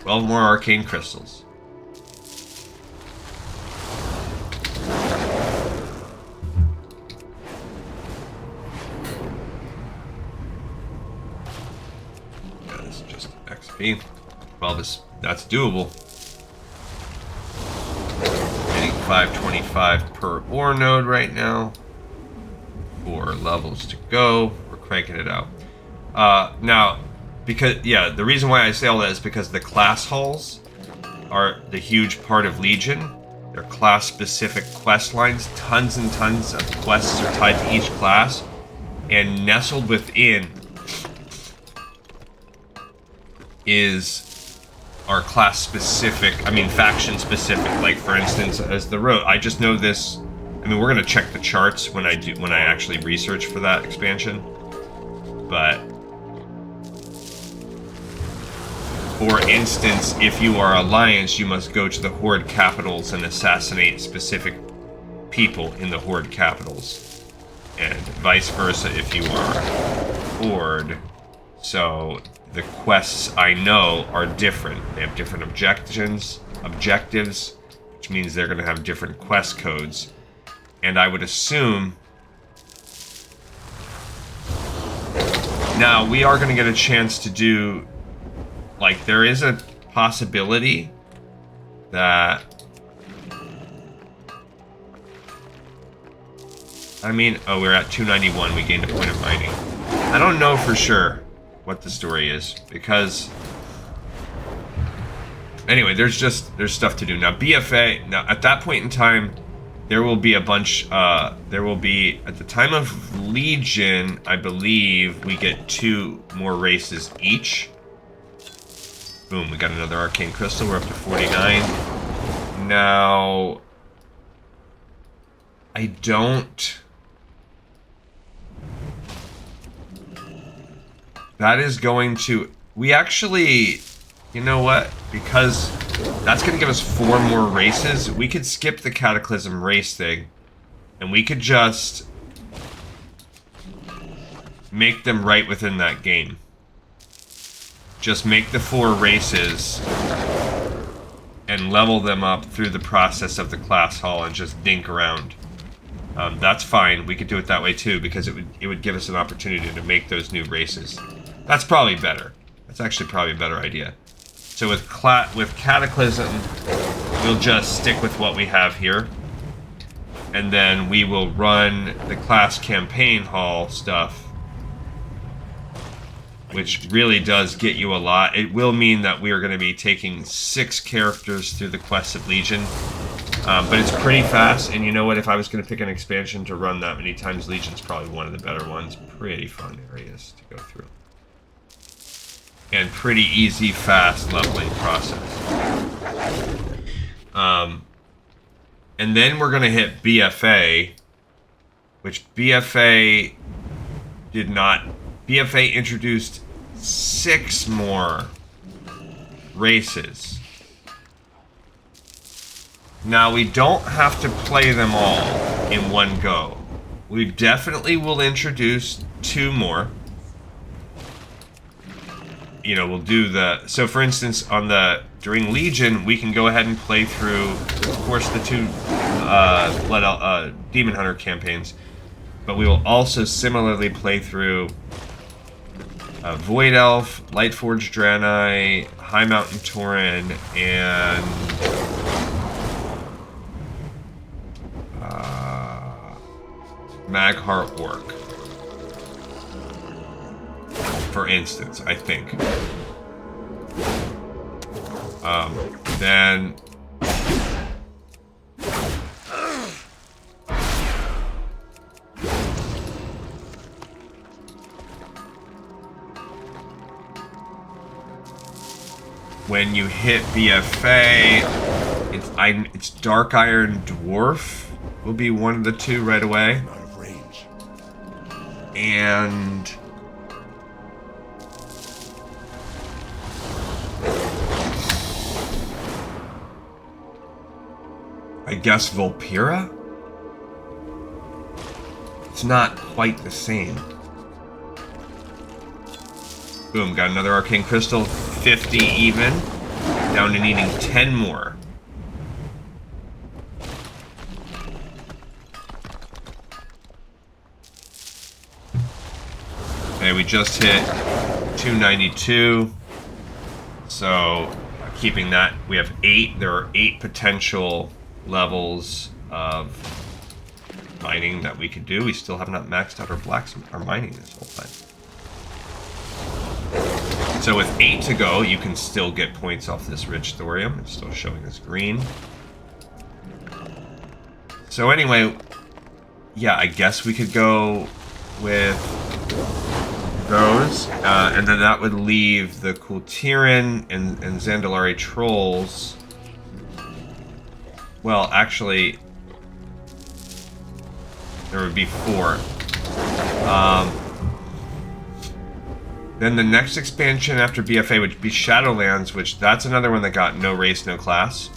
12 more Arcane Crystals. Yeah, this is just XP. Well, that's doable. Getting 525 per ore node right now. 4 levels to go. We're cranking it out. Now, because, yeah, the reason why I say all that is because the class halls are the huge part of Legion. They're class-specific quest lines. Tons and tons of quests are tied to each class. And nestled within is our class-specific, I mean, faction-specific. Like, for instance, as the road, I just know this. I mean, we're gonna check the charts when I actually research for that expansion. But for instance, if you are Alliance, you must go to the Horde capitals and assassinate specific people in the Horde capitals. And vice versa if you are Horde. So the quests I know are different. They have different objectives, which means they're gonna have different quest codes. And I would assume... Now, we are going to get a chance to do... Like, there is a possibility that... I mean... Oh, we're at 291. We gained a point of mining. I don't know for sure what the story is, because... Anyway, there's stuff to do. Now, BFA... Now, at that point in time... There will be a bunch, there will be, at the time of Legion, I believe, we get 2 more races each. Boom, we got another Arcane Crystal, we're up to 49. Now, I don't... That is going to... We actually... You know what? Because that's going to give us 4 more races. We could skip the Cataclysm race thing. And we could just make them right within that game. Just make the 4 races and level them up through the process of the class hall and just dink around. That's fine. We could do it that way too, because it would give us an opportunity to make those new races. That's probably better. That's actually probably a better idea. So with Cataclysm, we'll just stick with what we have here. And then we will run the class campaign hall stuff, which really does get you a lot. It will mean that we are going to be taking 6 characters through the Quest of Legion. But it's pretty fast, and you know what? If I was going to pick an expansion to run that many times, Legion's probably one of the better ones. Pretty fun areas to go through. And pretty easy, fast leveling process. And then we're going to hit BFA, which BFA did not... BFA introduced 6 more races. Now, we don't have to play them all in one go. We definitely will introduce 2 more. You know, we'll do the... So, for instance, during Legion, we can go ahead and play through, of course, the 2 Demon Hunter campaigns. But we will also similarly play through Void Elf, Lightforged Draenei, High Mountain Tauren and Magheart Orc. For instance, I think. Then when you hit BFA, it's Dark Iron Dwarf will be one of the two right away. Out of range. And I guess Volpira? It's not quite the same. Boom, got another Arcane Crystal. 50 even. Down to needing 10 more. Okay, we just hit 292. So, keeping that, we have 8. There are 8 potential levels of mining that we could do. We still have not maxed out our mining this whole time. So with 8 to go, you can still get points off this rich thorium. It's still showing as green. So anyway, yeah, I guess we could go with those. And then that would leave the Kultiran and Zandalari Trolls. Well, actually, there would be 4. Then the next expansion after BFA would be Shadowlands, which that's another one that got no race, no class.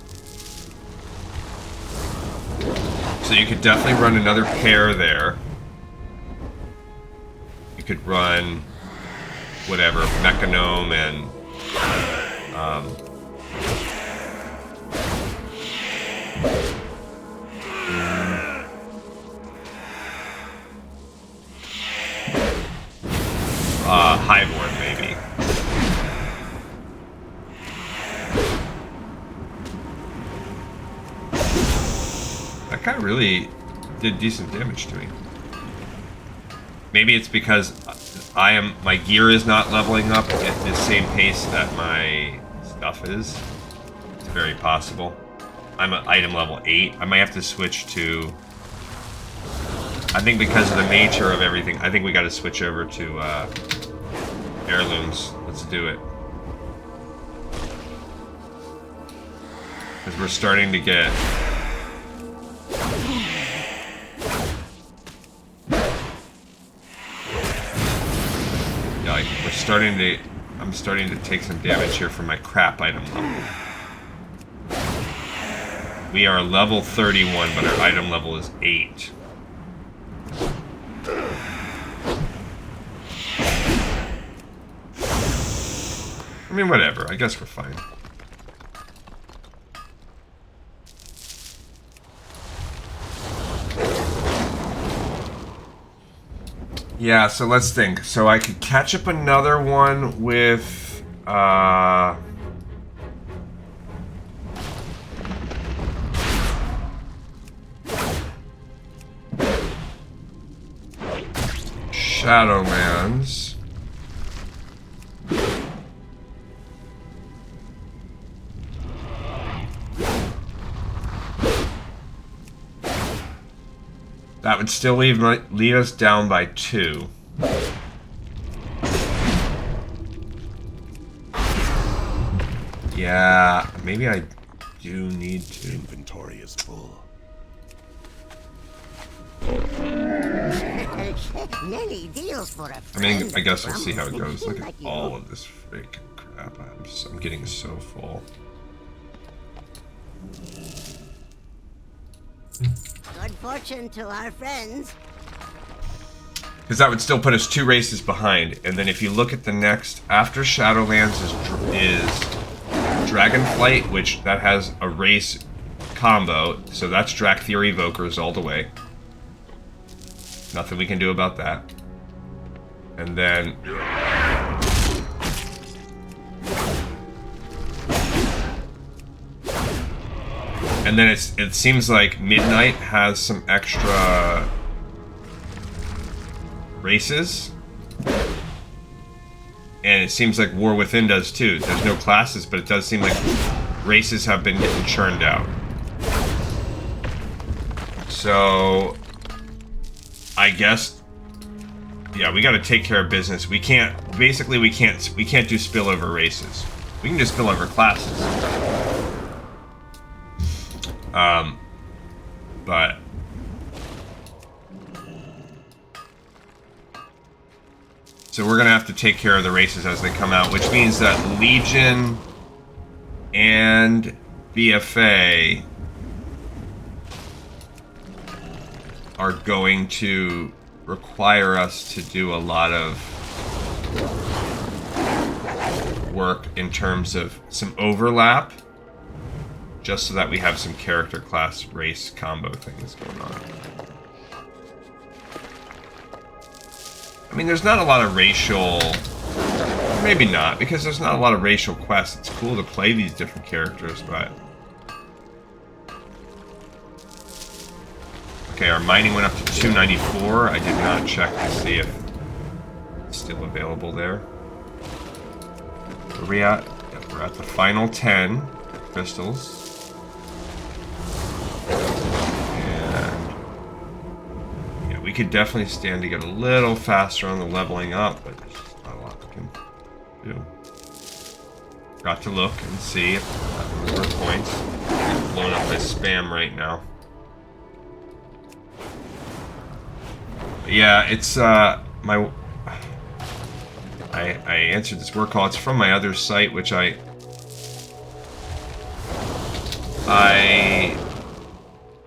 So you could definitely run another pair there. You could run whatever, Mechanome and Highborn, maybe. That guy really did decent damage to me. Maybe it's because my gear is not leveling up at the same pace that my stuff is. It's very possible. I'm at item level 8. I might have to switch to... I think because of the nature of everything, I think we got to switch over to heirlooms. Let's do it. Because we're starting to get... Yeah, we're starting to... I'm starting to take some damage here from my crap item level. We are level 31, but our item level is 8. I mean, whatever. I guess we're fine. Yeah, so let's think. So I could catch up another one with... Shadowlands. That would still leave us down by 2. Yeah, maybe I do need to. Inventory is full. Many deals for a I friend. mean, I guess we'll see how it goes. Look Like at you. all of this freaking crap. I'm getting so full. Good fortune to our friends. Because that would still put us 2 races behind. And then if you look at the next, after Shadowlands is Dragonflight, which that has a race combo. So that's Drakthir Evokers all the way. Nothing we can do about that. And then... And then it seems like Midnight has some extra races. And it seems like War Within does too. There's no classes, but it does seem like races have been getting churned out. So I guess, yeah, we got to take care of business. We can't do spillover races. We can do spillover classes. But so we're gonna have to take care of the races as they come out, which means that Legion and BFA are going to require us to do a lot of work in terms of some overlap, just so that we have some character class race combo things going on. I mean, there's not a lot of racial... Maybe not, because there's not a lot of racial quests. It's cool to play these different characters, but... Okay, our mining went up to 294. I did not check to see if it's still available there. Where are we at? Yep, we're at the final 10 crystals. We could definitely stand to get a little faster on the leveling up, but there's just not a lot we can do. Got to look and see if that was worth points. I'm blowing up by spam right now. But yeah, it's I answered this work call. It's from my other site, which I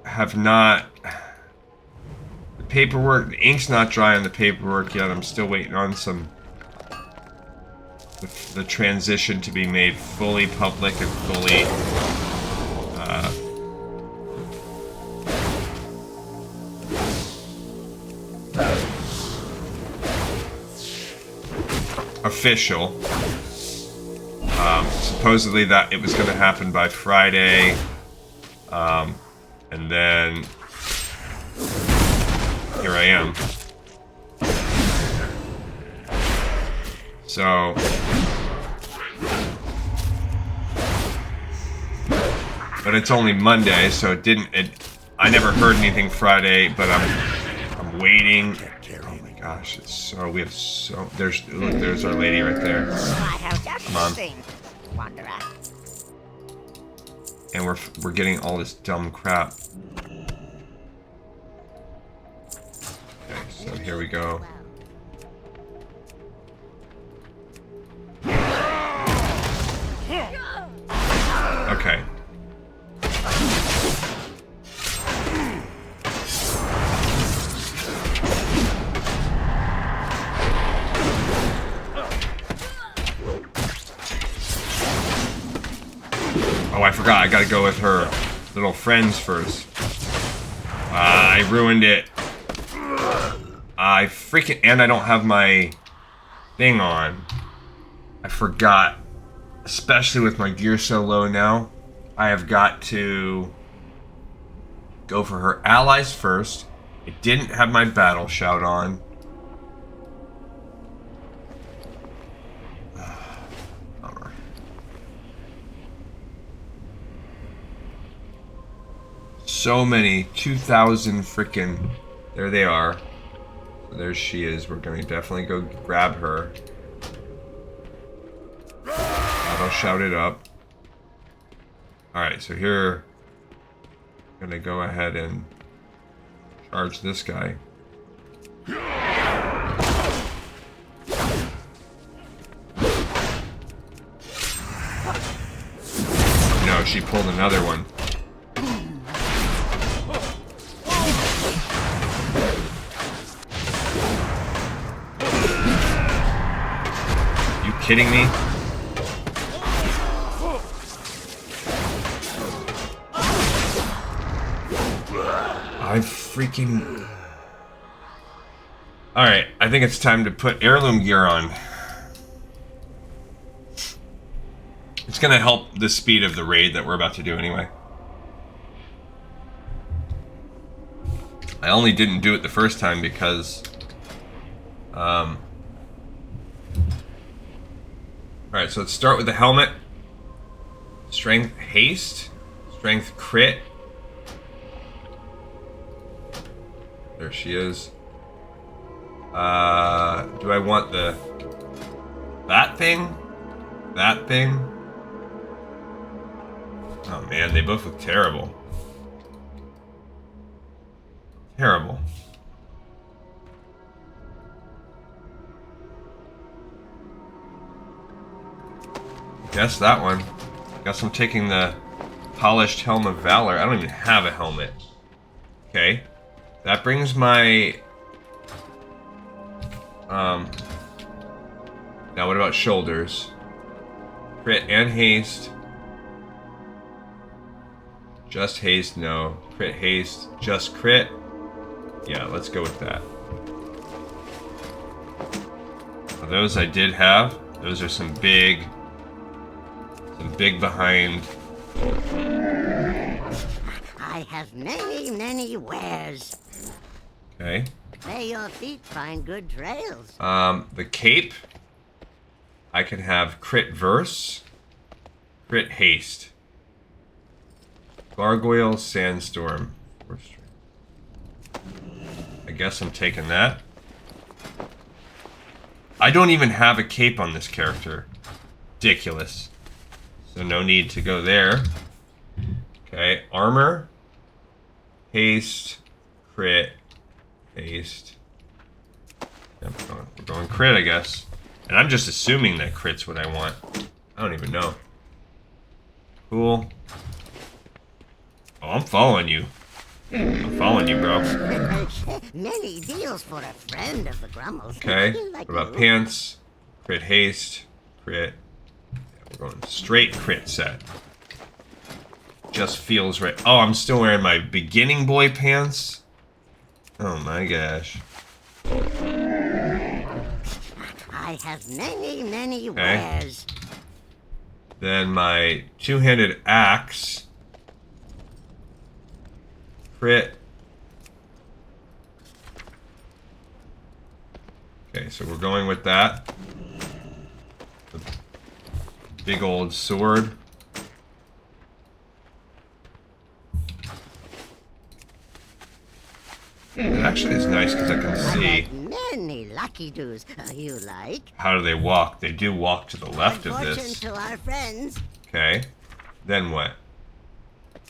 have not. Paperwork, the ink's not dry on the paperwork yet. I'm still waiting on the transition to be made fully public and fully official. Supposedly that it was going to happen by Friday, and then here I am. So but it's only Monday, so I never heard anything Friday, but I'm waiting. Oh my gosh, it's so there's our lady right there. Come on. And we're getting all this dumb crap. So here we go. Okay. Oh, I forgot. I gotta go with her little friends first. I ruined it. And I don't have my thing on. I forgot. Especially with my gear so low now. I have got to go for her allies first. I didn't have my battle shout on. Bummer. So many. 2,000 frickin'. There they are. There she is. We're going to definitely go grab her. I'll shout it up. Alright, so here... I'm going to go ahead and charge this guy. No, she pulled another one. Kidding me? I freaking... Alright, I think it's time to put heirloom gear on. It's gonna help the speed of the raid that we're about to do anyway. I only didn't do it the first time because... Alright, so let's start with the helmet. Strength, haste. Strength, crit. There she is. Do I want that thing? That thing? Oh man, they both look terrible. Terrible. Guess that one. Guess I'm taking the polished helm of valor. I don't even have a helmet. Okay. That brings my... Now what about shoulders? Crit and haste. Just haste, no. Crit, haste, just crit. Yeah, let's go with that. So those I did have. Those are some big behind. I have many wares. Okay. May your feet find good trails. The cape. I can have crit verse, crit haste. Gargoyle, sandstorm. I guess I'm taking that. I don't even have a cape on this character. Ridiculous. So no need to go there. Okay, armor, haste, crit, haste. Yep, we're going crit, I guess. And I'm just assuming that crit's what I want. I don't even know. Cool. Oh, I'm following you. I'm folling you, bro. Many deals for a friend of the Grummels. Okay, Like what about you. pants? Crit haste, crit. Yeah, we're going straight crit set. Just feels right. Oh, I'm still wearing my beginning boy pants? Oh my gosh. I have many wares. Then my two-handed axe. Crit. Okay, so we're going with that. The big old sword. It actually is nice because I can I see. have many lucky doos. You like? How do they walk? They do walk to the left Good of fortune this. to our friends. Okay. Then what?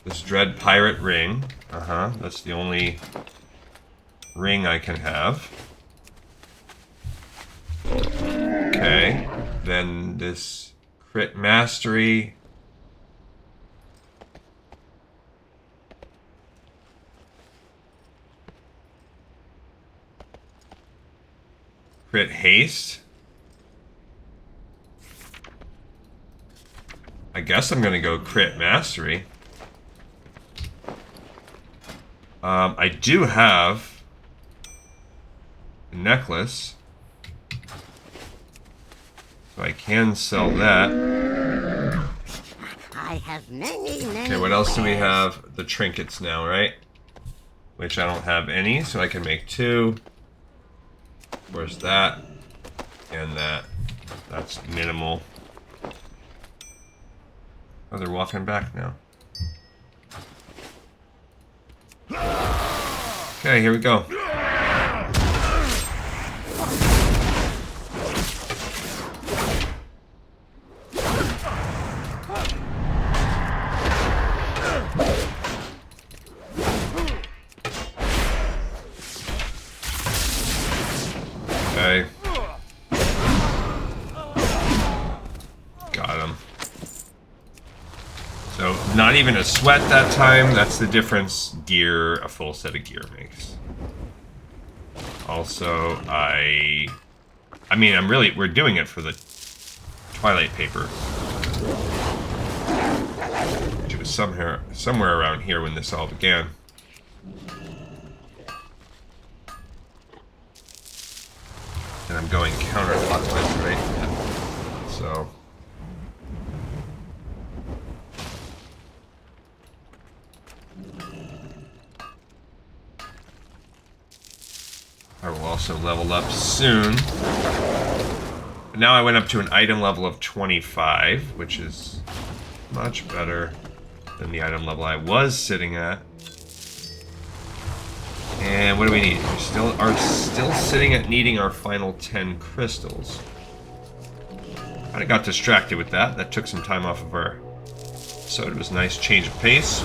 This Dread Pirate ring. Uh-huh. That's the only ring I can have. Okay. Then this Crit Mastery. Crit Haste. I guess I'm gonna go Crit Mastery. I do have a necklace, so I can sell that. I have many Okay, what else do we wares. have? The trinkets now, right? Which I don't have any, so I can make two. Where's that? And that. That's minimal. Oh, they're walking back now. Okay, here we go. Okay. Got him. So, not even a sweat that time. That's the difference a full set of gear makes. Also, I mean, we're doing it for the Twilight paper. Which it was somewhere around here when this all began. And I'm going counterclockwise, right? So... I will also level up soon. But now I went up to an item level of 25, which is much better than the item level I was sitting at. And what do we need? We still sitting at needing our final 10 crystals. Kind of got distracted with that. That took some time off of our... So it was a nice change of pace.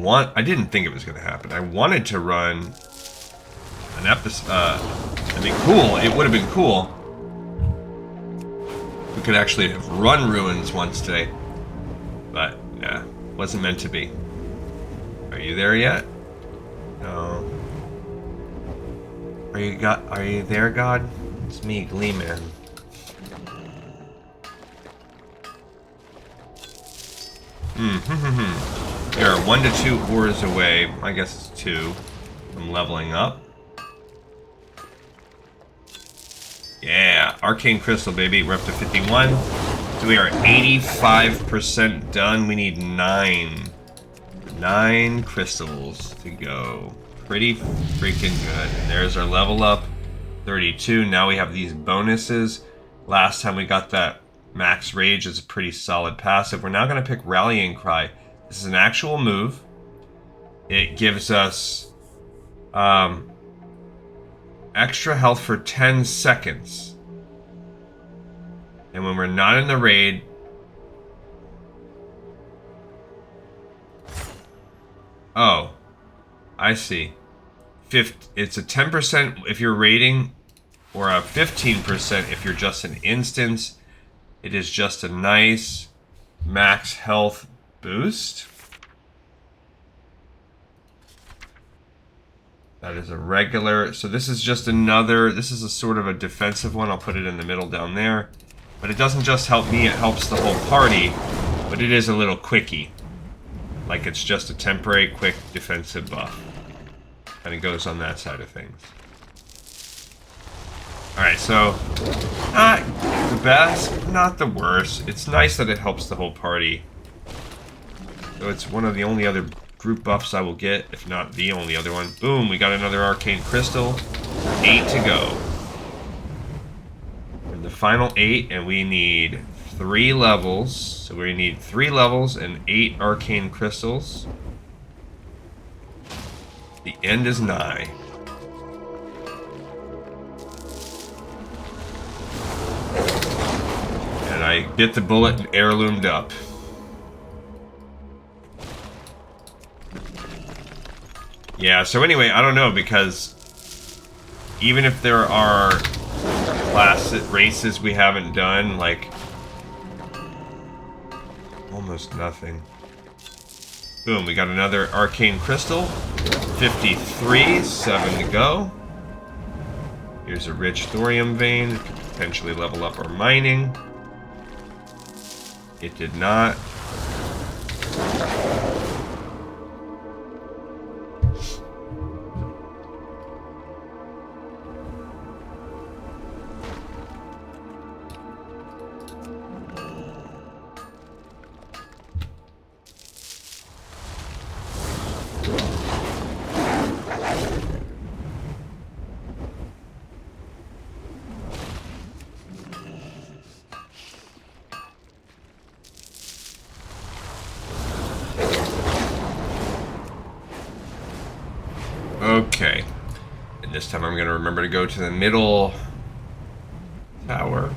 I didn't think it was going to happen. I wanted to run an episode. I mean, cool. It would have been cool. We could actually have run Ruins once today. But, nah. Wasn't meant to be. Are you there yet? No. Are you there, God? It's me, Gleeman. We are 1 to 2 ores away. I guess it's 2 from leveling up. Yeah, Arcane Crystal, baby. We're up to 51. So we are 85% done. We need 9 crystals to go. Pretty freaking good. And there's our level up. 32. Now we have these bonuses. Last time we got that Max Rage is a pretty solid passive. We're now going to pick Rallying Cry. This is an actual move. It gives us extra health for 10 seconds. And when we're not in the raid... Oh, I see. It's a 10% if you're raiding, or a 15% if you're just an instance. It is just a nice max health boost. That is a regular. So this is just another, this is a sort of a defensive one. I'll put it in the middle down there. But it doesn't just help me, it helps the whole party. But it is a little quickie. Like it's just a temporary quick defensive buff. And it goes on that side of things. Alright, so not the best, not the worst. It's nice that it helps the whole party. So it's one of the only other group buffs I will get, if not the only other one. Boom, we got another Arcane Crystal. 8 to go. We're the final 8, and we need 3 levels. So we need 3 levels and 8 Arcane Crystals. The end is nigh. And I get the bullet and heirloomed up. Yeah, so anyway, I don't know, because even if there are races we haven't done, like almost nothing. Boom, we got another Arcane Crystal. 53, 7 to go. Here's a rich thorium vein. It could potentially level up our mining. It did not. Okay, and this time I'm going to remember to go to the middle tower.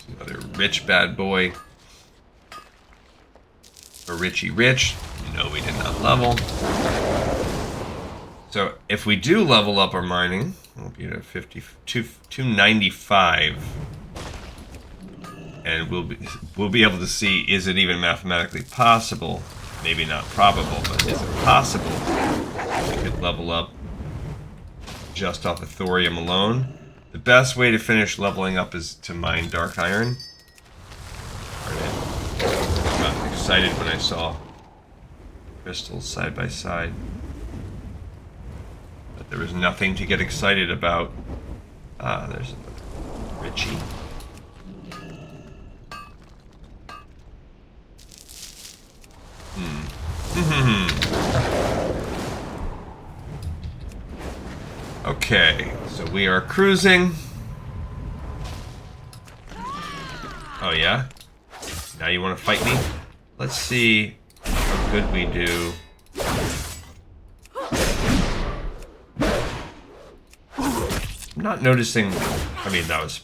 Another rich bad boy. A Richie Rich. No, we did not level. So if we do level up our mining, we'll be at 295. And we'll be able to see, is it even mathematically possible? Maybe not probable, but is it possible we could level up just off of thorium alone? The best way to finish leveling up is to mine dark iron. I got excited when I saw crystals side by side. But there was nothing to get excited about. Ah, there's another Richie. Okay, so we are cruising. Oh yeah? Now you want to fight me? Let's see how good we do. I'm not noticing. I mean, that was.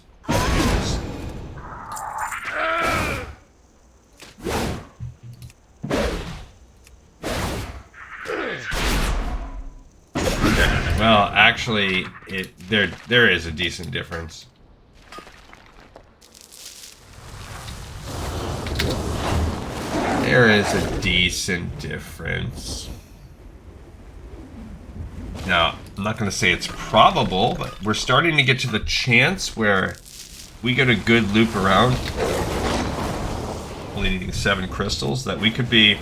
Well, actually, there is a decent difference. There is a decent difference. Now, I'm not going to say it's probable, but we're starting to get to the chance where we get a good loop around, only needing 7 crystals, that we could be,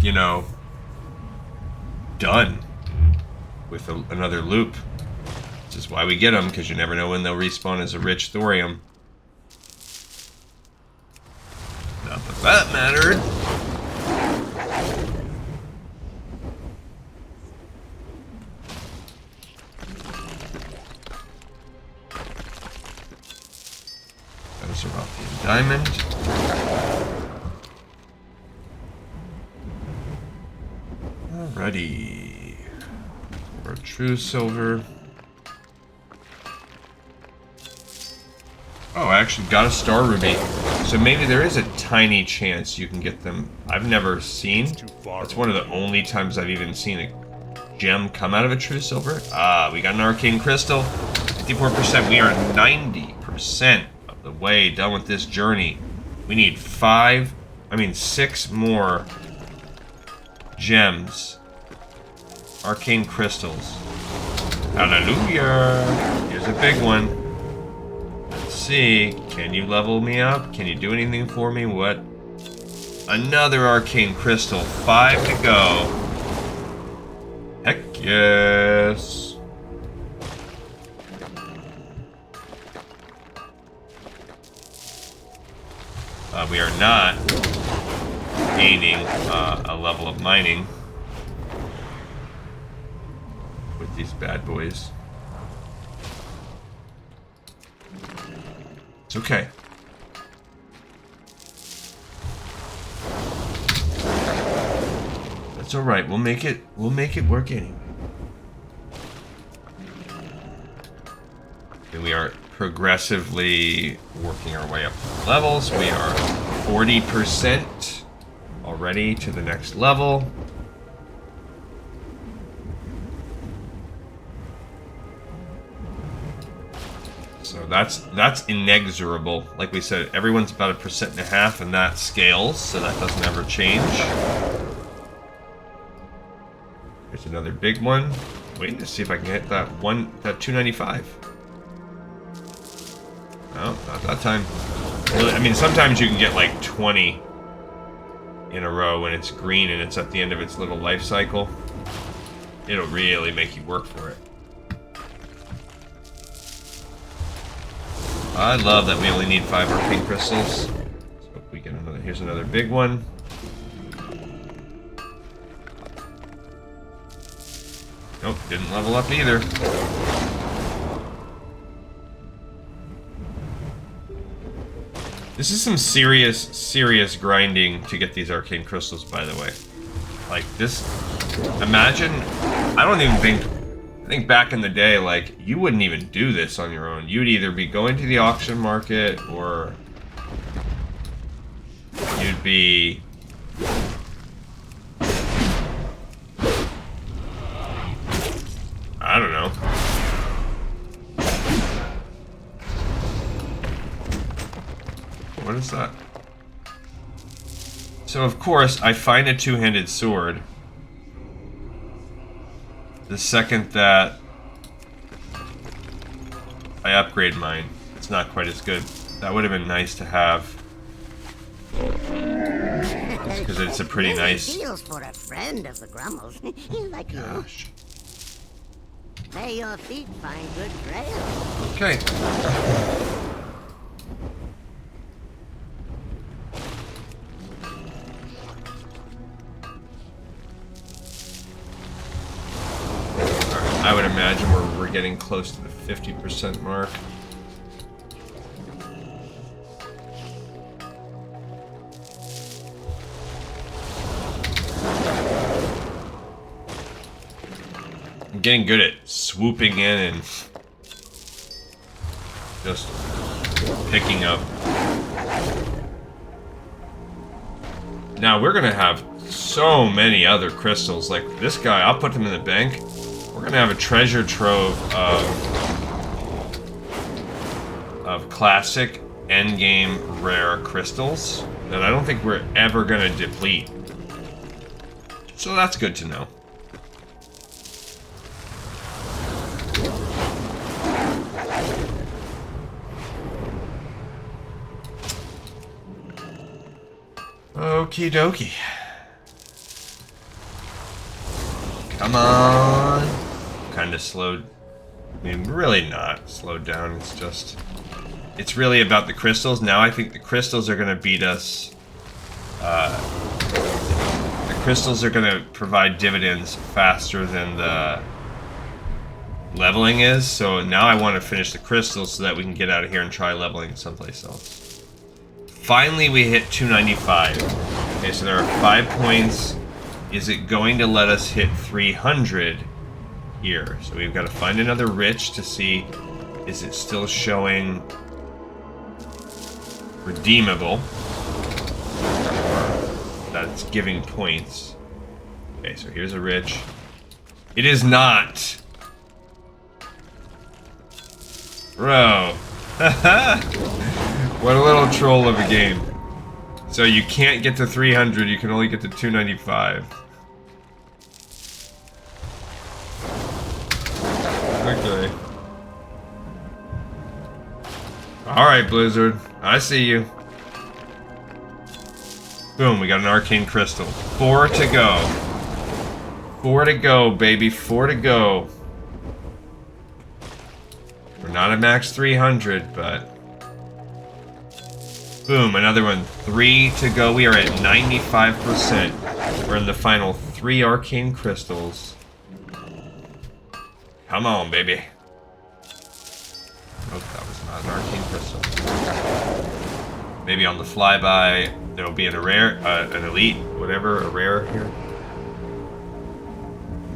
you know, done with another loop. Which is why we get them, because you never know when they'll respawn as a rich thorium. Not that that mattered. Those are off the diamond. Alrighty. For a true silver. Oh, I actually got a star ruby. So maybe there is a tiny chance you can get them. I've never seen. That's one of the only times I've even seen a gem come out of a true silver. Ah, we got an arcane crystal. 54%. We are 90% of the way done with this journey. We need 6 more gems. Arcane crystals. Hallelujah. Here's a big one. Let's see. Can you level me up? Can you do anything for me? What? Another arcane crystal. 5 to go. Heck yes. We are not gaining a level of mining with these bad boys. It's okay. That's all right. We'll make it work anyway. And we are progressively working our way up the levels. We are 40% already to the next level. So that's inexorable. Like we said, everyone's about 1.5%, and that scales, so that doesn't ever change. Here's another big one. Waiting to see if I can hit that 295. No, not that time. Well, I mean, sometimes you can get like 20 in a row when it's green and it's at the end of its little life cycle. It'll really make you work for it. I love that we only need 5 arcane crystals. So if we get another, here's another big one. Nope, didn't level up either. This is some serious grinding to get these arcane crystals, by the way. Like this, imagine, I think back in the day, like, you wouldn't even do this on your own. You'd either be going to the auction market, or you'd be... I don't know. What is that? So, of course, I find a two-handed sword. The second that I upgrade mine, it's not quite as good. That would have been nice to have. Because it's a pretty nice... deals for a friend of the Grummels. Like you. Gosh. May your feet find good trails. Okay. getting close to the 50% mark. I'm getting good at swooping in and just picking up. Now we're gonna have so many other crystals. Like this guy, I'll put him in the bank. We're gonna have a treasure trove of classic endgame rare crystals that I don't think we're ever gonna deplete. So that's good to know. Okie dokie. Come on. Kind of slowed. I mean, really not slowed down. It's just. It's really about the crystals. Now I think the crystals are going to beat us. The crystals are going to provide dividends faster than the leveling is. So now I want to finish the crystals so that we can get out of here and try leveling someplace else. Finally, we hit 295. Okay, so there are 5 points. Is it going to let us hit 300 here? So we've got to find another rich to see, is it still showing redeemable? That's giving points. Okay, so here's a rich. It is not. Bro. What a little troll of a game. So you can't get to 300, you can only get to 295. Okay. Alright, Blizzard. I see you. Boom, we got an arcane crystal. 4 to go. 4 to go, baby. 4 to go. We're not at max 300, but... Boom, another one. 3 to go. We are at 95%. We're in the final 3 arcane crystals. Come on, baby. Oh, that was not an arcane crystal. Maybe on the flyby, there'll be a rare, an elite, whatever, a rare here.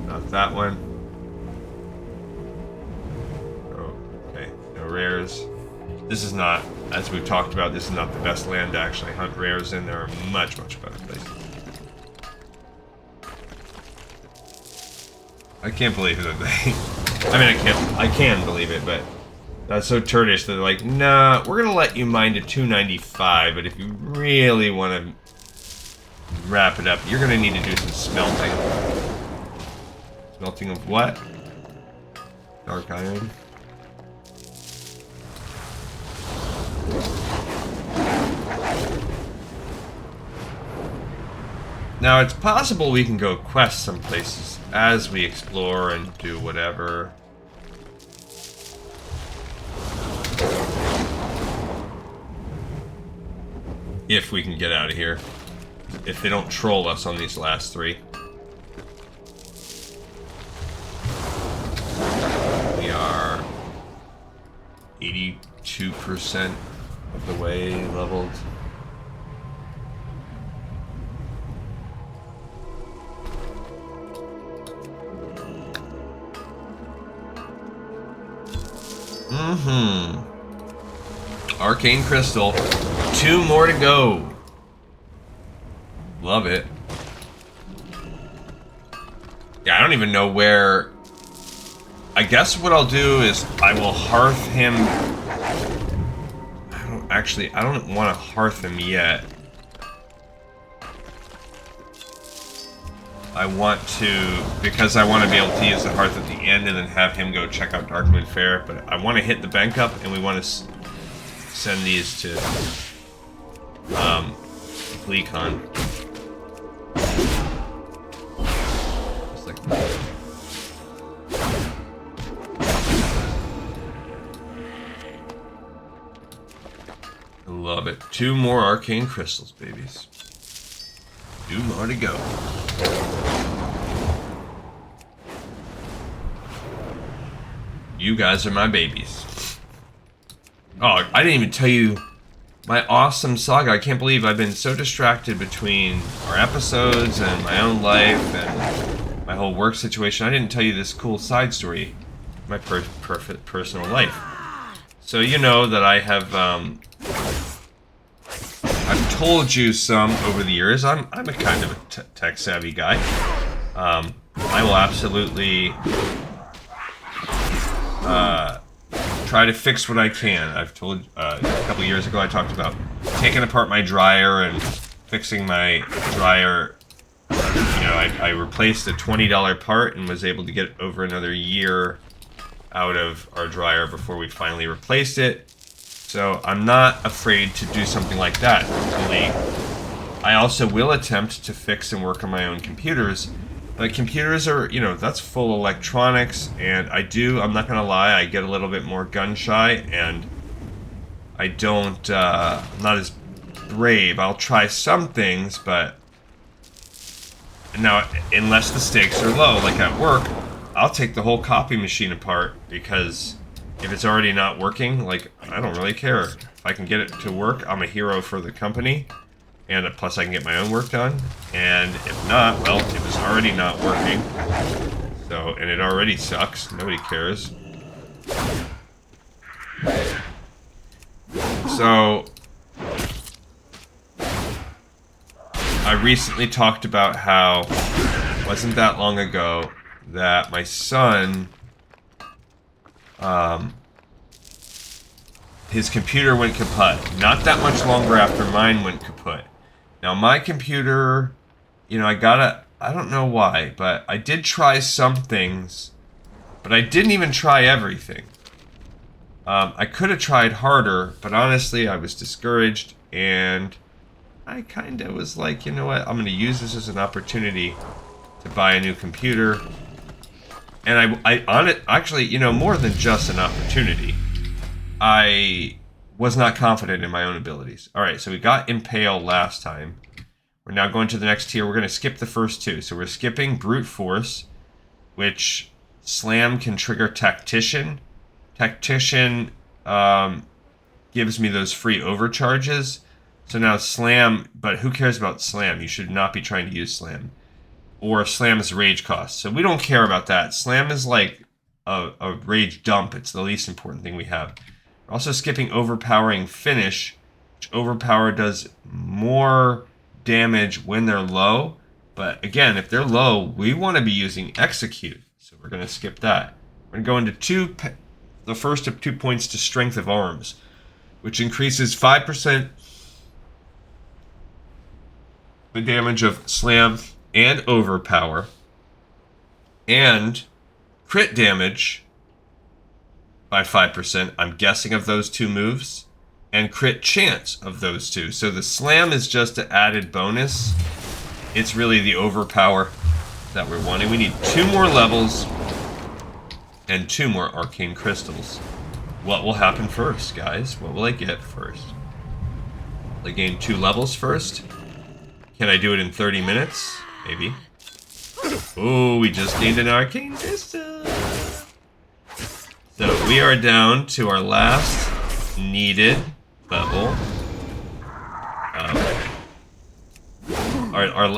Not that one. Oh, okay, no rares. This is not, as we've talked about, this is not the best land to actually hunt rares in. There are much, much better places. I can't believe that they... I mean, I can believe it, but that's so turdish that they're like, nah, we're gonna let you mine to 295, but if you really want to wrap it up, you're gonna need to do some smelting. Smelting of what? Dark iron. Now, it's possible we can go quest some places as we explore and do whatever. If we can get out of here. If they don't troll us on these last 3. We are 82% of the way leveled. Arcane Crystal. 2 more to go. Love it. Yeah, I don't even know where... I guess what I'll do is I will hearth him... I don't want to hearth him yet. I want to... Because I want to be able to use the hearth at the end and then have him go check out Darkmoon Fair. But I want to hit the bank up and we want to send these to... Gleecon. Just like that. I love it. 2 more arcane crystals, babies. 2 more to go. You guys are my babies. Oh, I didn't even tell you my awesome saga. I can't believe I've been so distracted between our episodes and my own life and my whole work situation. I didn't tell you this cool side story, my perfect personal life. So you know that I have, I've told you some over the years. I'm a kind of a tech savvy guy. I will absolutely try to fix what I can. I've told a couple years ago I talked about taking apart my dryer and fixing my dryer. You know, I replaced a $20 part and was able to get over another year out of our dryer before we finally replaced it. So I'm not afraid to do something like that. I also will attempt to fix and work on my own computers. But computers are, you know, that's full electronics, and I'm not gonna lie, I get a little bit more gun shy, and I don't, I'm not as brave. I'll try some things, but now, unless the stakes are low, like at work, I'll take the whole copy machine apart, because if it's already not working, like, I don't really care. If I can get it to work, I'm a hero for the company. And plus I can get my own work done. And if not, well, it was already not working. So, and it already sucks. Nobody cares. So, I recently talked about how, it wasn't that long ago, that my son, his computer went kaput. Not that much longer after mine went kaput. Now my computer, you know, I don't know why, but I did try some things, but I didn't even try everything. I could have tried harder, but honestly, I was discouraged, and I kind of was like, you know what, I'm going to use this as an opportunity to buy a new computer. And actually, you know, more than just an opportunity, I was not confident in my own abilities. Alright, so we got Impale last time. We're now going to the next tier. We're going to skip the first two. So we're skipping Brute Force, which Slam can trigger Tactician. Tactician gives me those free overcharges. So now Slam, but who cares about Slam? You should not be trying to use Slam. Or Slam is Rage Cost. So we don't care about that. Slam is like a Rage Dump. It's the least important thing we have. We're also skipping Overpowering Finish, which Overpower does more damage when they're low. But again, if they're low, we want to be using Execute. So we're going to skip that. We're going to go into the first of 2 points to Strength of Arms, which increases 5% the damage of Slam and Overpower, and crit damage by 5%, I'm guessing, of those two moves, and crit chance of those two. So the Slam is just an added bonus. It's really the Overpower that we're wanting. We need 2 more levels and 2 more Arcane Crystals. What will happen first, guys? What will I get first? Will I gain 2 levels first? Can I do it in 30 minutes? Maybe. Oh, we just gained an Arcane Crystal. So we are down to our last needed level.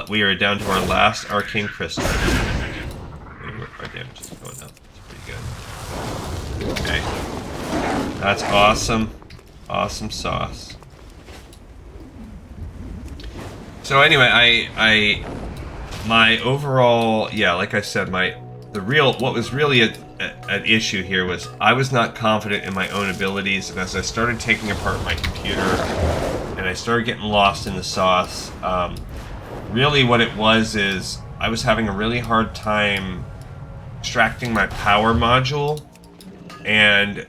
We are down to our last Arcane Crystal. Our damage is going up. That's pretty good. Okay. That's awesome. Awesome sauce. So anyway, my overall, yeah, like I said, what was really an issue here was I was not confident in my own abilities, and as I started taking apart my computer and I started getting lost in the sauce, really what it was is I was having a really hard time extracting my power module, and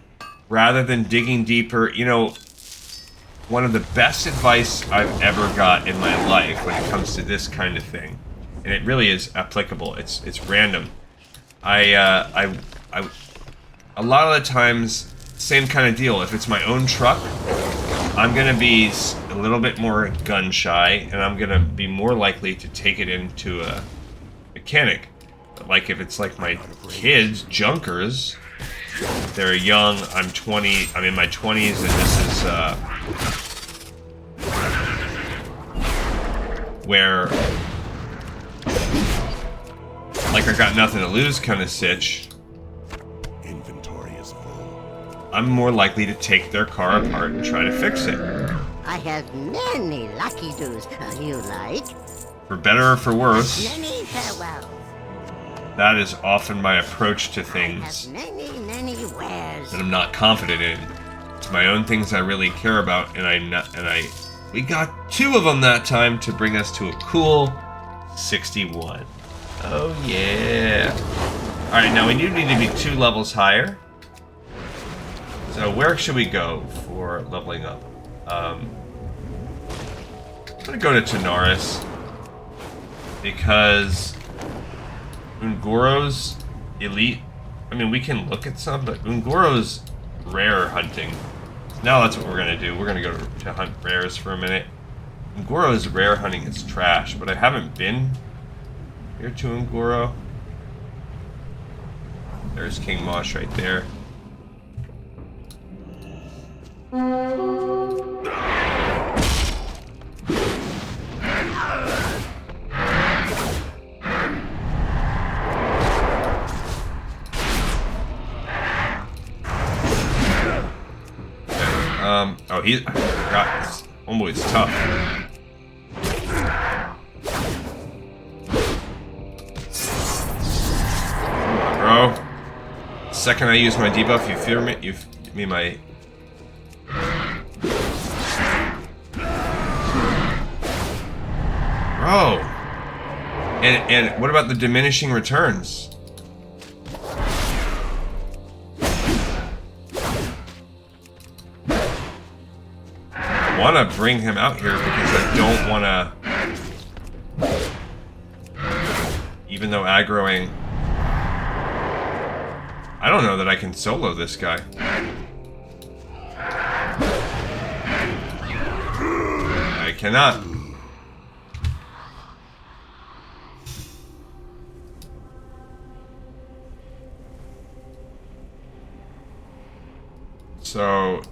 rather than digging deeper, you know, one of the best advice I've ever got in my life when it comes to this kind of thing, and it really is applicable. It's random. A lot of the times, same kind of deal. If it's my own truck, I'm gonna be a little bit more gun shy, and I'm gonna be more likely to take it into a mechanic. But like if it's like my kids' junkers, they're young. I'm 20. I'm in my 20s, and this is where, like, I got nothing to lose kind of sitch. Inventory is full. I'm more likely to take their car apart and try to fix it. I have many lucky do's. You like? For better or for worse, Many farewells. that is often my approach to I have things many wares. that I'm not confident in. It's my own things I really care about, we got 2 of them that time to bring us to a cool 61. Oh yeah. Alright, now we do need to be 2 levels higher. So where should we go for leveling up? I'm gonna go to Tanaris, because Ungoro's elite. I mean, we can look at some, but Ungoro's rare hunting. Now that's what we're gonna do. We're gonna go to hunt rares for a minute. Ungoro's rare hunting is trash, but I haven't been here to Ungoro. There's King Mosh right there. Oh, I forgot. This homeboy's tough. Come on, bro. The second I use my debuff, you fear me. You give me my. Bro. And what about the diminishing returns? I want to bring him out here because I don't want to, even though aggroing, I don't know that I can solo this guy. I cannot. So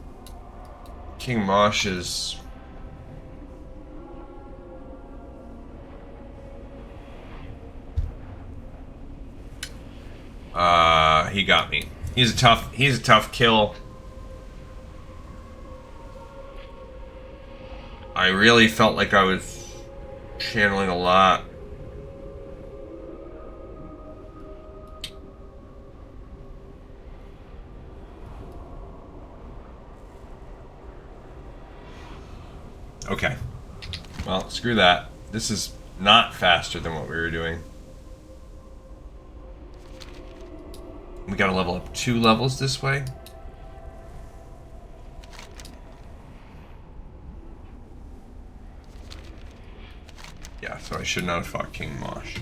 King Mosh is... he got me. He's a tough kill. I really felt like I was channeling a lot. Okay. Well, screw that. This is not faster than what we were doing. We gotta level up 2 levels this way. Yeah, so I should not have fought King Mosh.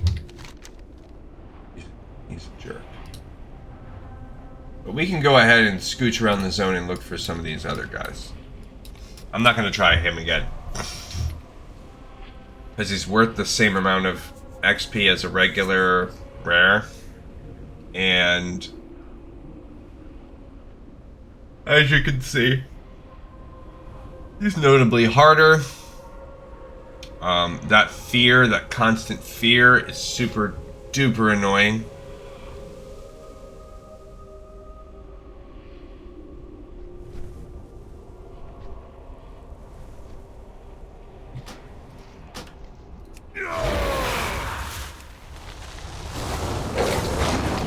He's a jerk. But we can go ahead and scooch around the zone and look for some of these other guys. I'm not going to try him again. Because he's worth the same amount of XP as a regular rare. And as you can see, he's notably harder. That fear, that constant fear, is super duper annoying.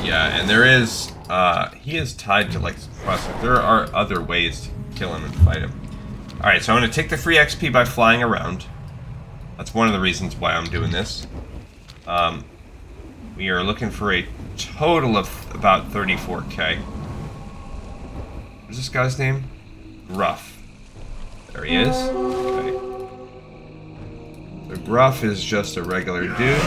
Yeah, and there is, he is tied to, like, prospect. There are other ways to kill him and fight him. Alright, so I'm going to take the free XP by flying around. That's one of the reasons why I'm doing this. We are looking for a total of about 34k. What's this guy's name? Gruff. There he is. Okay. So Gruff is just a regular dude.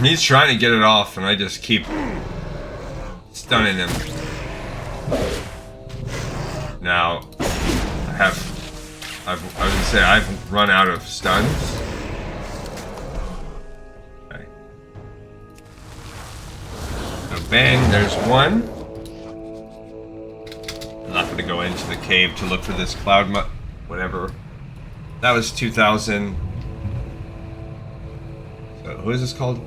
He's trying to get it off, and I just keep stunning him. Now, I was gonna say I've run out of stuns. Okay. So bang, there's one. I'm not gonna go into the cave to look for this cloud whatever. That was 2000. So who is this called?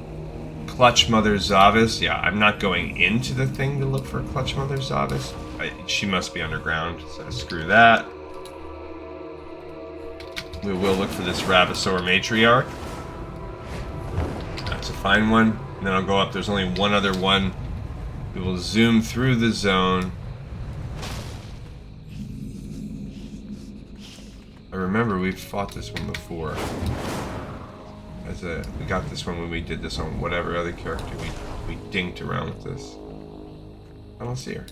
Clutch Mother Zavis. Yeah, I'm not going into the thing to look for Clutch Mother Zavis. She must be underground, so screw that. We will look for this Ravisaur Matriarch. That's a fine one. And then I'll go up. There's only one other one. We will zoom through the zone. I remember we've fought this one before. We got this one when we did this on whatever other character we dinked around with this. I don't see her.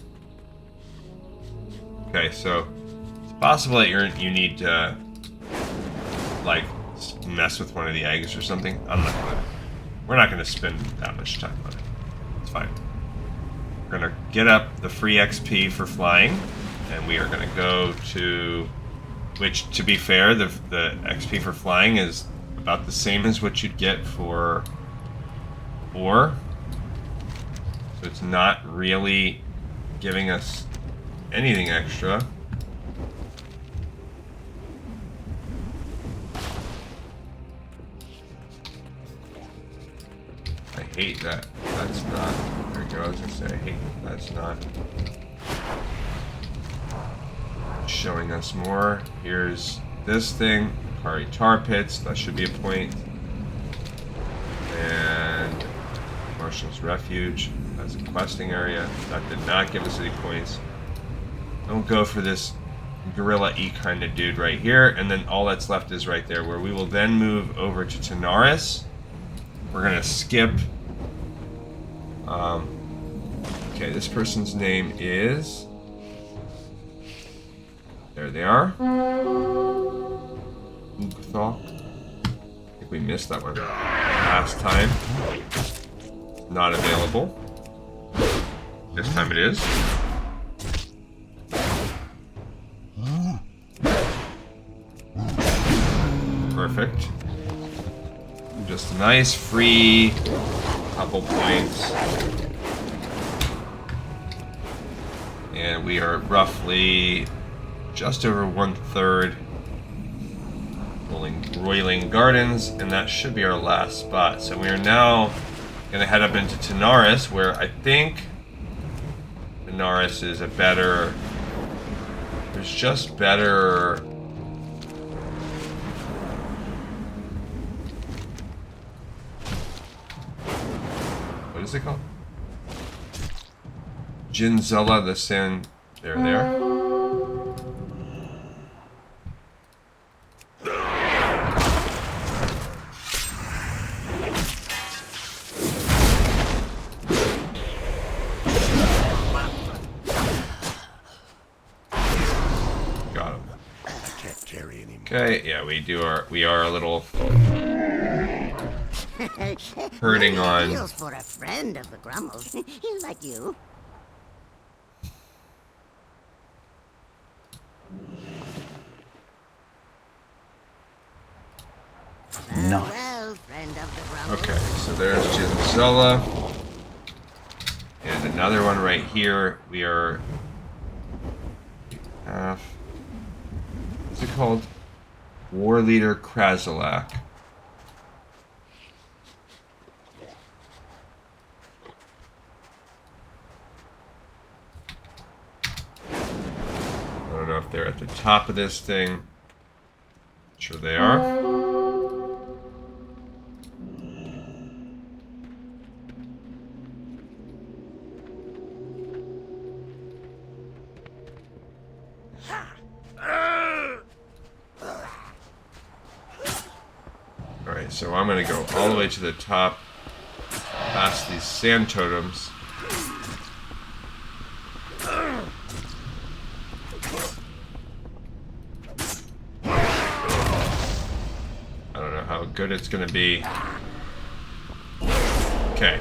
Okay, so it's possible that you need to like mess with one of the eggs or something. We're not gonna spend that much time on it. It's fine. We're gonna get up the free XP for flying, and we are gonna go to, which to be fair, the XP for flying is about the same as what you'd get for ore. So it's not really giving us anything extra. I hate that. That's not. There we go. I was gonna say I hate that. That's not showing us more. Here's this thing. Kari Tar Pits, that should be a point. And Marshall's Refuge, that's a questing area. That did not give us any points. Don't go for this gorilla-y kind of dude right here, and then all that's left is right there, where we will then move over to Tanaris. We're gonna skip. Okay, this person's name is... There they are. I think we missed that one last time. Not available. This time it is. Perfect. Just a nice free couple points. And we are roughly just over 1/3 Roiling Gardens, and that should be our last spot. So we are now going to head up into Tanaris, where I think Tanaris is a better... There's just better... What is it called? Jinzella the Sand... There. Okay, yeah, we are a little hurting on. Feels for a friend of the Grummles, like you. Well, friend of the Grummles. Okay, so there's Jinzella. And another one right here. We are what's it called? War Leader Krassilak. I don't know if they're at the top of this thing. Sure they are. Alright, so I'm going to go all the way to the top, past these sand totems. I don't know how good it's going to be. Okay.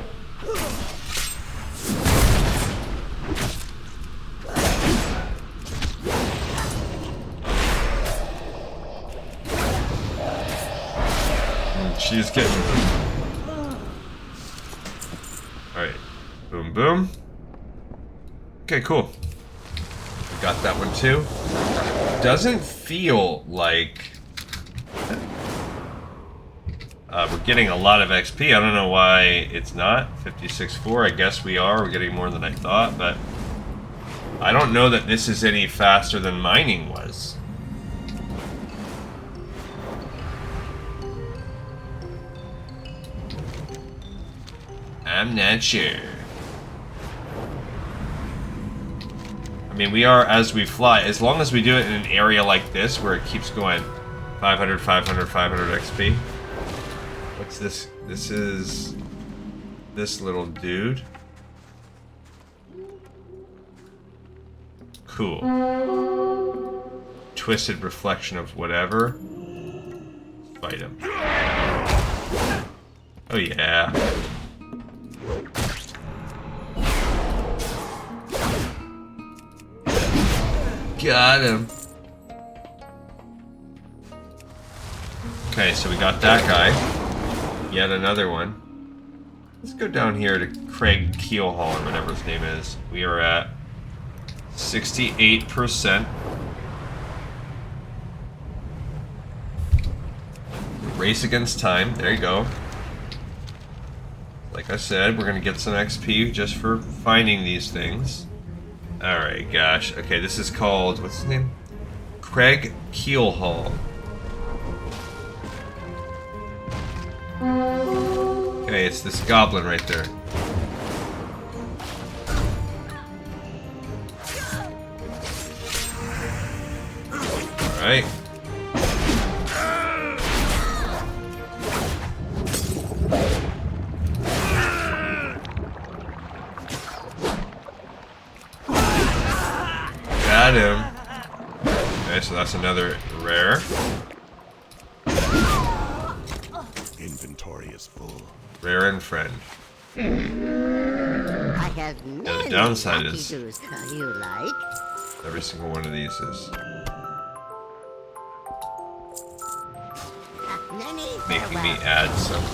She's getting... Alright. Boom, boom. Okay, cool. We got that one too. Doesn't feel like... we're getting a lot of XP. I don't know why it's not. 56.4, I guess we are. We're getting more than I thought, but... I don't know that this is any faster than mining was. I'm not sure. I mean, we are as we fly. As long as we do it in an area like this where it keeps going 500, 500, 500 XP. What's this? This is this little dude. Cool. Twisted reflection of whatever. Fight him. Oh yeah. Got him. Okay, so we got that guy. Yet another one. Let's go down here to Craig Keelhall, or whatever his name is. We are at 68%. Race against time. There you go. Like I said, we're gonna get some XP just for finding these things. Alright, gosh. Okay, this is called... What's his name? Craig Keelhall. Okay, it's this goblin right there. Alright. Got him. Okay, so that's another rare. Inventory is full. Rare and friend. I have many the downside lucky is- doos you like. Every single one of these is Many making me farewell. add some.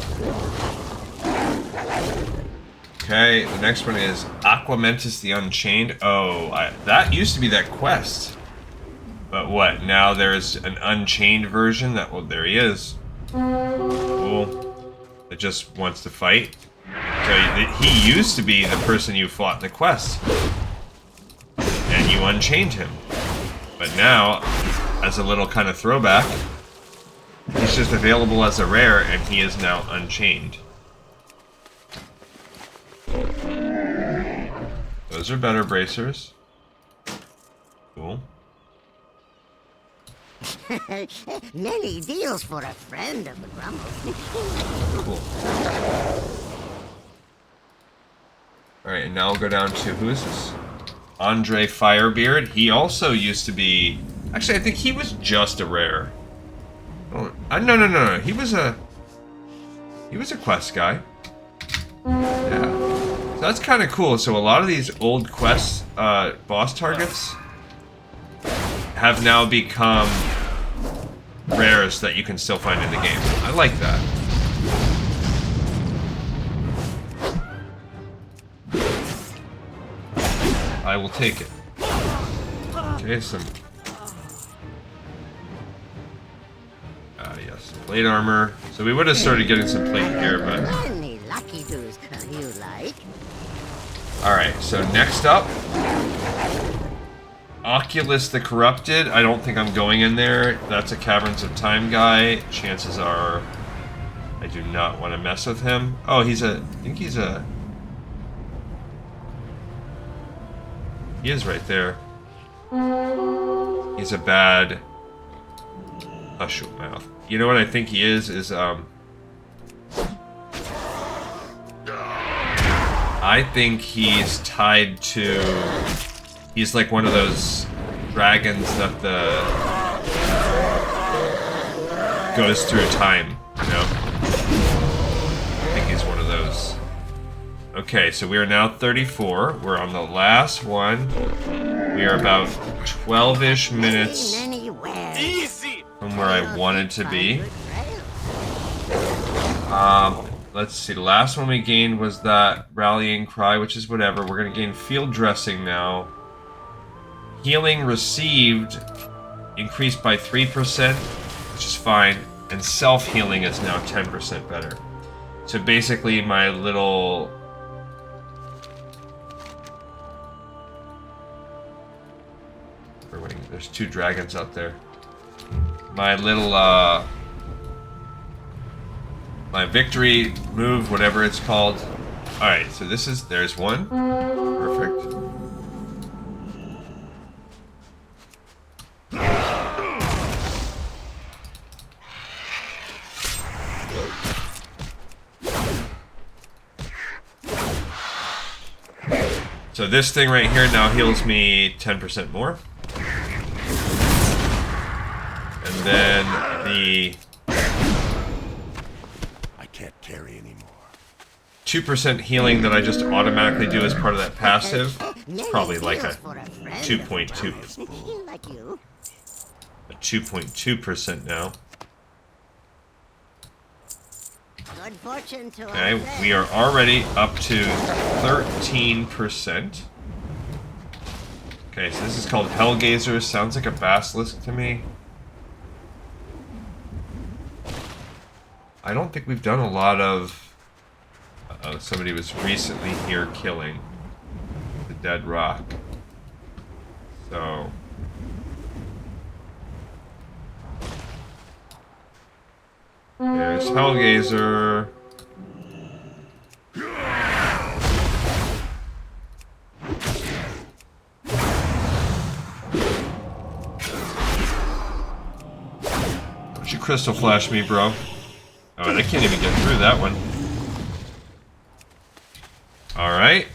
Okay, the next one is Aquamentus the Unchained. Oh, that used to be that quest. But what? Now there's an Unchained version that, well, there he is. Cool. It just wants to fight. So he used to be the person you fought in the quest. And you unchained him. But now, as a little kind of throwback, he's just available as a rare, and he is now unchained. Those are better bracers. Cool. Many deals for a friend of the Grumble. Cool. Alright, and now I'll go down to, who is this? Andre Firebeard. He also used to be... Actually, I think he was just a rare. Oh, no. He was a quest guy. Yeah. So that's kind of cool. So a lot of these old quests, boss targets, have now become rares that you can still find in the game. I like that. I will take it. Okay, some... yes, plate armor. So we would have started getting some plate here, but... Many lucky doos you like. Alright, so next up... Oculus the Corrupted. I don't think I'm going in there. That's a Caverns of Time guy. Chances are I do not want to mess with him. Oh, I think he's a... He is right there. He's a bad... Hush your mouth. You know what I think he is I think he's tied to... He's like one of those dragons that goes through time, you know? I think he's one of those. Okay, so we are now 34. We're on the last one. We are about 12-ish minutes from where I wanted to be. Let's see. The last one we gained was that rallying cry, which is whatever. We're going to gain field dressing now. Healing received increased by 3%, which is fine. And self-healing is now 10% better. So basically my little... There's 2 dragons out there. My little, my victory move, whatever it's called. Alright, so there's one. Perfect. So this thing right here now heals me 10% more. And then the... I can't carry anymore. 2% healing that I just automatically do as part of that passive. It's probably like a 2.2. Like you. A 2.2% now. Good fortune to Okay, us. we are already up to 13%. Okay, so this is called Hellgazer. Sounds like a basilisk to me. I don't think we've done a lot of... somebody was recently here killing the dead rock. So... There's Hellgazer. Don't you crystal flash me, bro. Oh, and I can't even get through that one. Alright.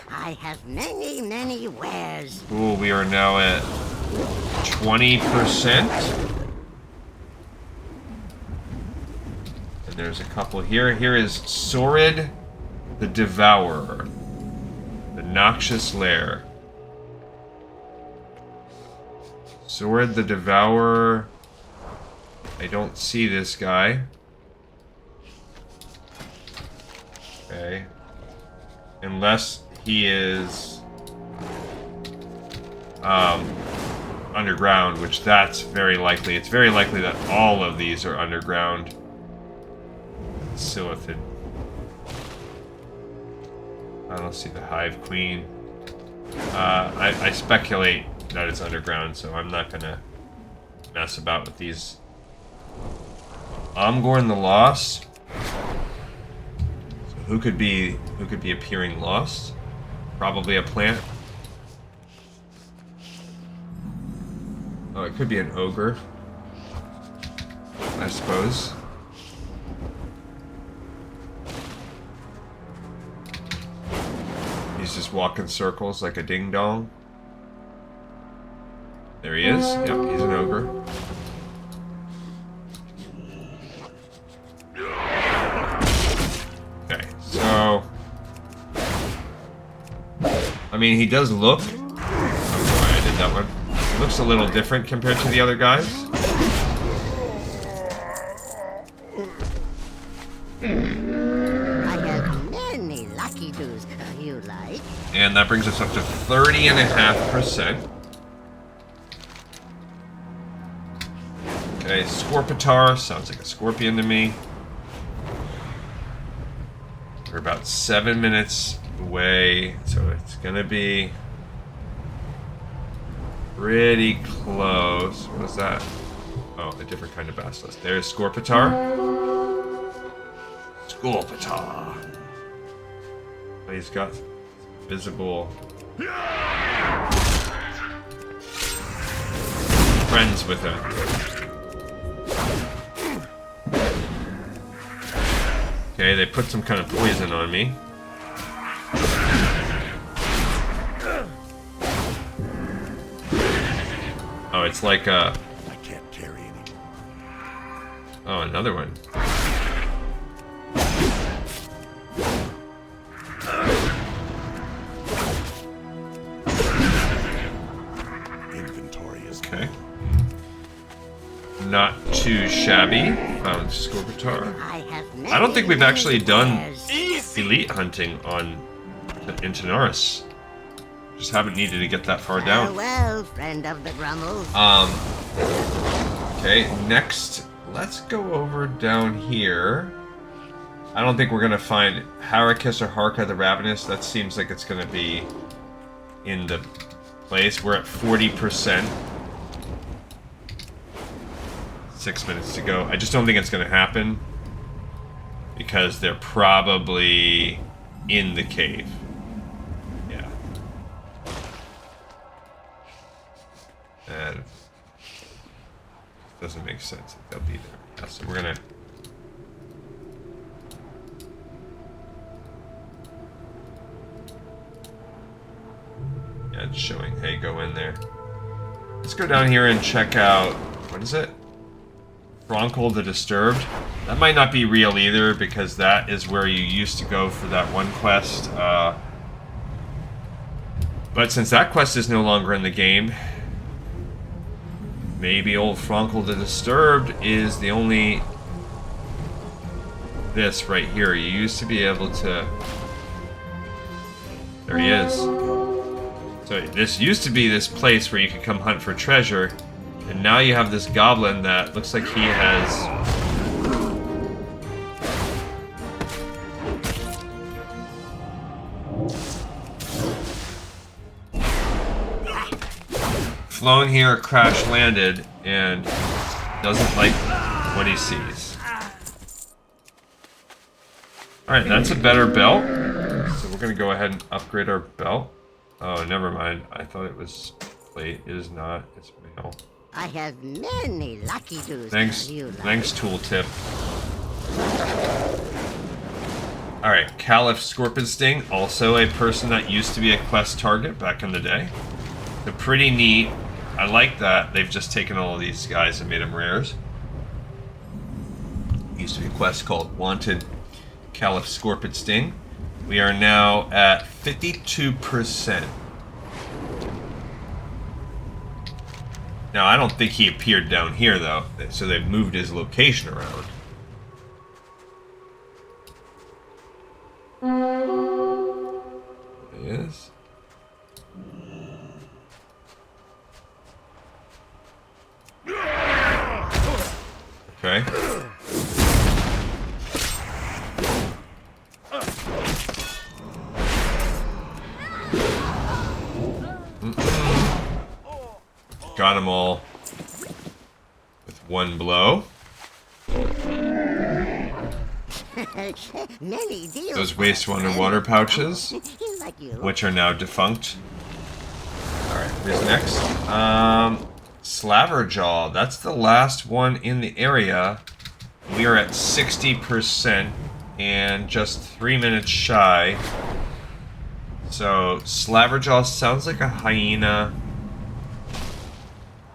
I have many, many wares. Ooh, we are now at 20%. And there's a couple here. Here is Sorid the Devourer. The Noxious Lair. Sorid the Devourer. I don't see this guy. Okay. Unless he is underground, which that's very likely. It's very likely that all of these are underground. Silithid. I don't see the Hive Queen. I speculate that it's underground, so I'm not gonna mess about with these. Ahn'Qiraj the Lost. So who could be appearing lost? Probably a plant. Oh, it could be an ogre, I suppose. He's just walking circles like a ding dong. There he is. Yep, he's an ogre. Okay, so... I mean, he does look... Oh, sorry, I did that one. He looks a little different compared to the other guys. I have many lucky doos you like. And that brings us up to 30.5%. Okay, Scorpitar. Sounds like a scorpion to me. We're about 7 minutes away, so it's gonna be pretty close. What is that? Oh, a different kind of basilisk. There's Scorpitar. Scorpitar. Oh, he's got visible friends with him. Okay, they put some kind of poison on me. Oh, it's like a... I can't carry anymore. Oh, another one. Okay. Not too shabby. Found Scorpitar. I don't think we've actually done elite hunting in Tanaris. Just haven't needed to get that far down. Well, friend of the Grummels. Okay, next, let's go over down here. I don't think we're gonna find Harakis or Harka the Ravenous. That seems like it's gonna be in the place. We're at 40%. 6 minutes to go. I just don't think it's gonna happen because they're probably in the cave. Yeah. And doesn't make sense that they'll be there. Yeah, so we're gonna it's showing, hey, go in there. Let's go down here and check out, what is it? Bronkel the Disturbed. That might not be real either, because that is where you used to go for that one quest. But since that quest is no longer in the game, maybe old Bronkel the Disturbed is the only... This right here. You used to be able to... There he is. So this used to be this place where you could come hunt for treasure, and now you have this goblin that looks like he has... flown here, crash landed, and doesn't like what he sees. Alright, that's a better belt. So we're gonna go ahead and upgrade our belt. Oh, never mind. I thought it was plate. It is not. It's mail. I have many lucky dues. Thanks, tooltip. Alright, Caliph Scorpion Sting, also a person that used to be a quest target back in the day. So pretty neat. I like that. They've just taken all of these guys and made them rares. Used to be a quest called Wanted Caliph Scorpion Sting. We are now at 52%. Now, I don't think he appeared down here, though, so they've moved his location around. Yes. Okay. Got them all with one blow. Those wastewater water pouches, which are now defunct. Alright, who's next? Slaverjaw. That's the last one in the area. We are at 60% and just 3 minutes shy. So, Slaverjaw sounds like a hyena.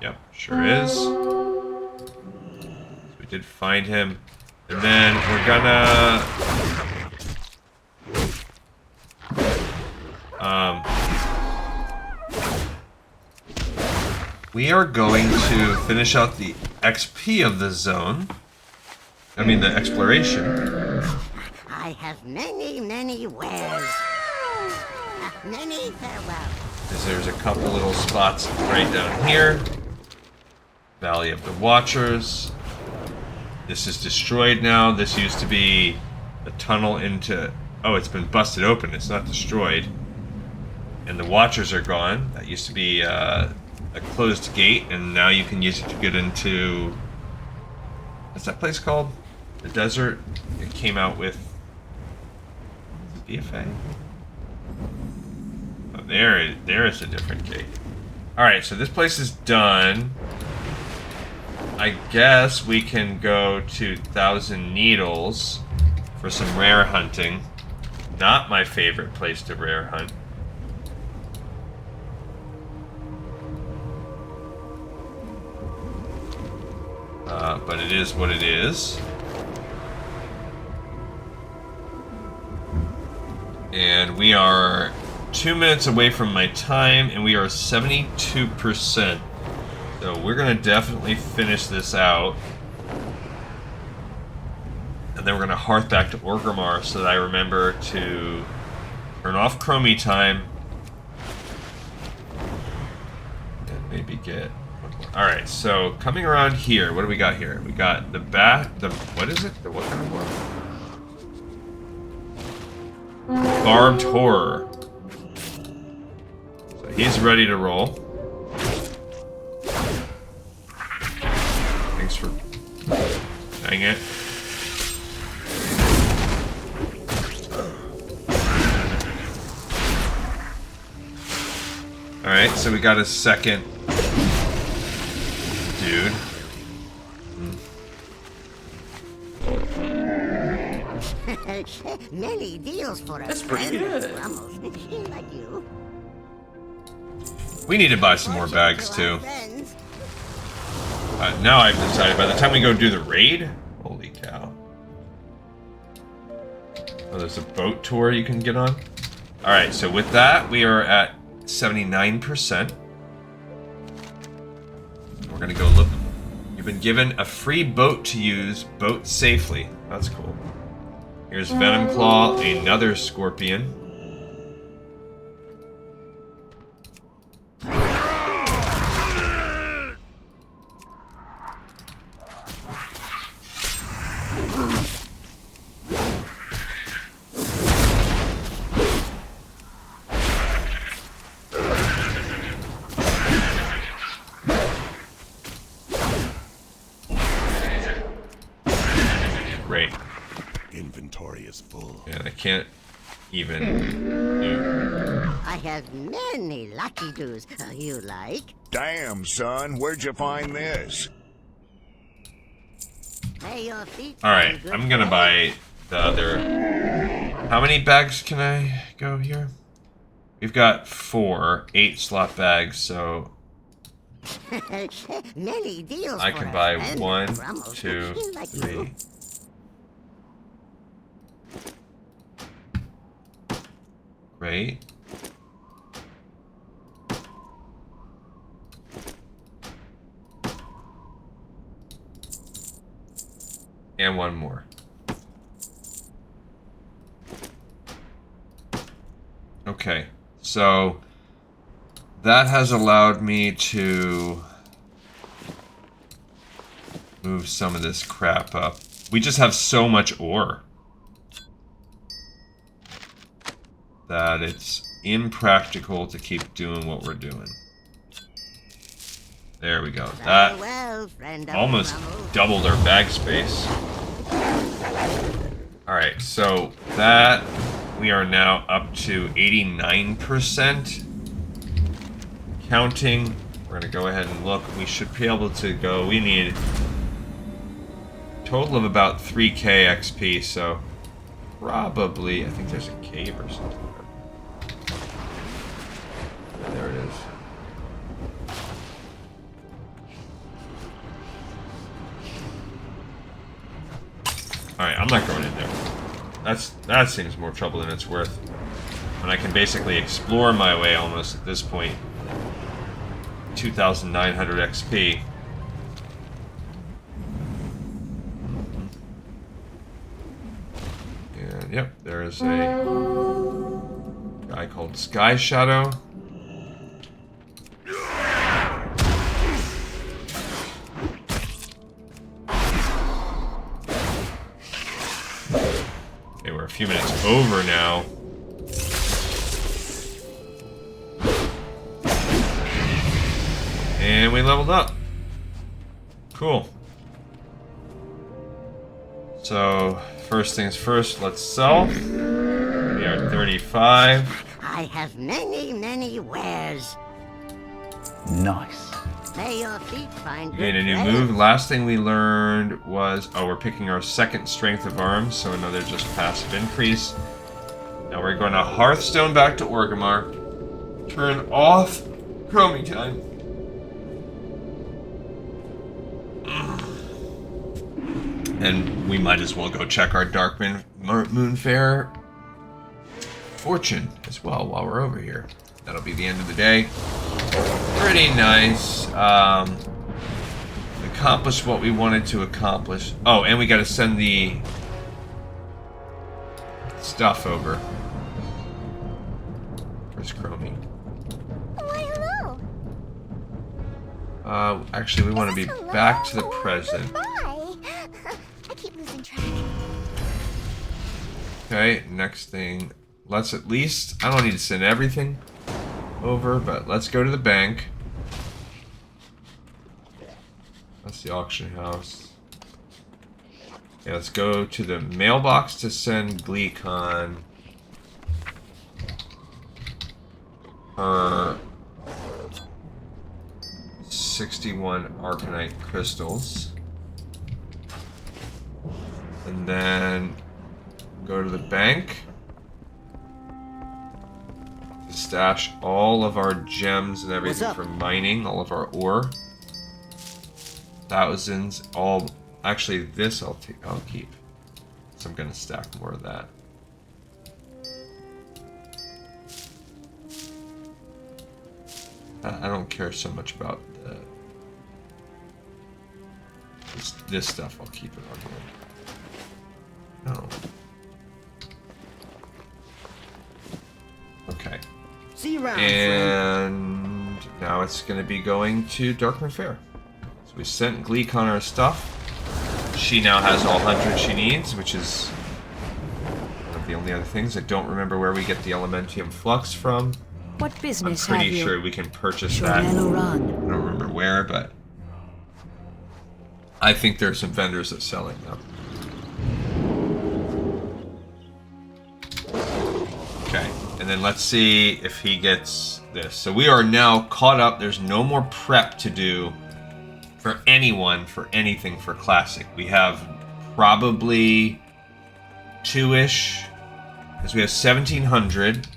Yep, sure is. So we did find him. And then we're gonna... we are going to finish out the XP of the zone. I mean, the exploration. I have many wares. Many farewell. There's a couple little spots right down here. Valley of the Watchers. This is destroyed now. This used to be a tunnel into... Oh, it's been busted open. It's not destroyed. And the Watchers are gone. That used to be a closed gate, and now you can use it to get into... What's that place called? The desert. It came out with... BFA? Oh, there is a different gate. Alright, so this place is done. I guess we can go to Thousand Needles for some rare hunting. Not my favorite place to rare hunt. But it is what it is. And we are 2 minutes away from my time, and we are 72%. So we're gonna definitely finish this out. And then we're gonna hearth back to Orgrimmar so that I remember to turn off Chromie time. And maybe get one more. Alright, so coming around here, what do we got here? We got the what is it? The what kind of horror? Barbed Horror. So he's ready to roll. Thanks for... Dang it. Alright, so we got a second dude. Many deals for a That's pretty friend, good. Ramos. Like you. We need to buy some more bags too. Now I've decided by the time we go do the raid, holy cow. Oh, there's a boat tour you can get on. Alright, so with that, we are at 79%. We're gonna go look. You've been given a free boat to use. Boat safely. That's cool. Here's Venom Claw, another scorpion. Great. Inventory is full. And I can't even do. I have many lucky doos you like. Damn, son, where'd you find this? May your feet Alright, find good I'm gonna buy the other. How many bags can I go here? We've got 8 slot bags, so Many deals I for can a buy friend, 1, Ramos. 2, Like you. 3. Great. And 1 more. Okay, so that has allowed me to move some of this crap up. We just have so much ore that it's impractical to keep doing what we're doing. There we go. That Well, friend of almost Ramos. doubled our bag space. Alright, so that we are now up to 89%. Counting. We're gonna go ahead and look. We should be able to go. We need a total of about 3k XP, so probably, I think there's a cave or something. There it is. Alright, I'm not going in there. That seems more trouble than it's worth. And I can basically explore my way almost at this point. 2,900 XP. And yep, there is a guy called Sky Shadow. Okay, we're a few minutes over now. And we leveled up. Cool. So, first things first, let's sell. We are 35. I have many wares. Nice. May your feet find We good gained a new treasure. move. Last thing we learned was, oh, we're picking our second strength of arms, so another just passive increase. Now we're going to Hearthstone back to Orgrimmar. Turn off Chromie time. And we might as well go check our Dark Moonfair fortune as well while we're over here. That'll be the end of the day. Pretty nice. accomplished what we wanted to accomplish. Oh, and we got to send the stuff over. Where's Chromie? Why, hello. Actually, we want to be back to the present. Bye. I keep losing track. Okay, next thing. Let's at least... I don't need to send everything over, but let's go to the bank. That's the auction house. Yeah, let's go to the mailbox to send GleeCon her 61 Arcanite crystals. And then go to the bank to stash all of our gems and everything for mining, all of our ore. Thousands, all... Actually, this I'll keep. So I'm gonna stack more of that. I don't care so much about the... This stuff, I'll keep it on here. No. Okay. See you around, And now it's gonna be going to Darkman Fair. So we sent GleeCon our stuff. She now has all 100 she needs, which is one of the only other things. I don't remember where we get the Elementium Flux from. What I'm business have pretty you? sure we can purchase that. I Shorello don't Run. remember where, but I think there are some vendors that selling them. Okay, and then let's see if he gets this. So we are now caught up. There's no more prep to do for anyone, for anything, for Classic. We have probably 2-ish, because we have 1,700.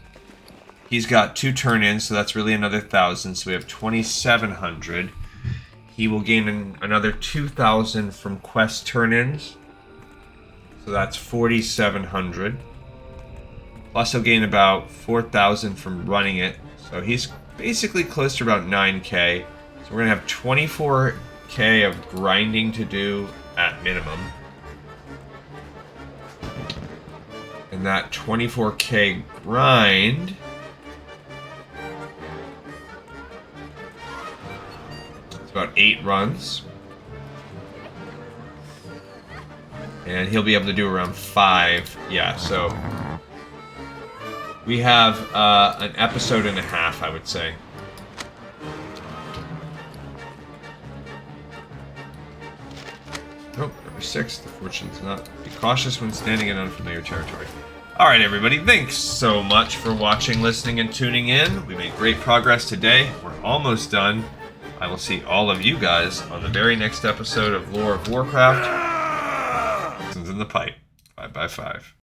He's got 2 turn-ins, so that's really another 1,000, so we have 2,700. He will gain another 2,000 from quest turn-ins, so that's 4,700. Plus he'll gain about 4,000 from running it, so he's basically close to about 9k. So we're gonna have 24k of grinding to do at minimum. And that 24k grind it's about 8 runs. And he'll be able to do around 5. Yeah, so we have an episode and a half, I would say. Oh, number 6, the fortune's not. Be cautious when standing in unfamiliar territory. Alright everybody, thanks so much for watching, listening, and tuning in. We made great progress today. We're almost done. I will see all of you guys on the very next episode of Lore of Warcraft. Lessons in the pipe. 5x5.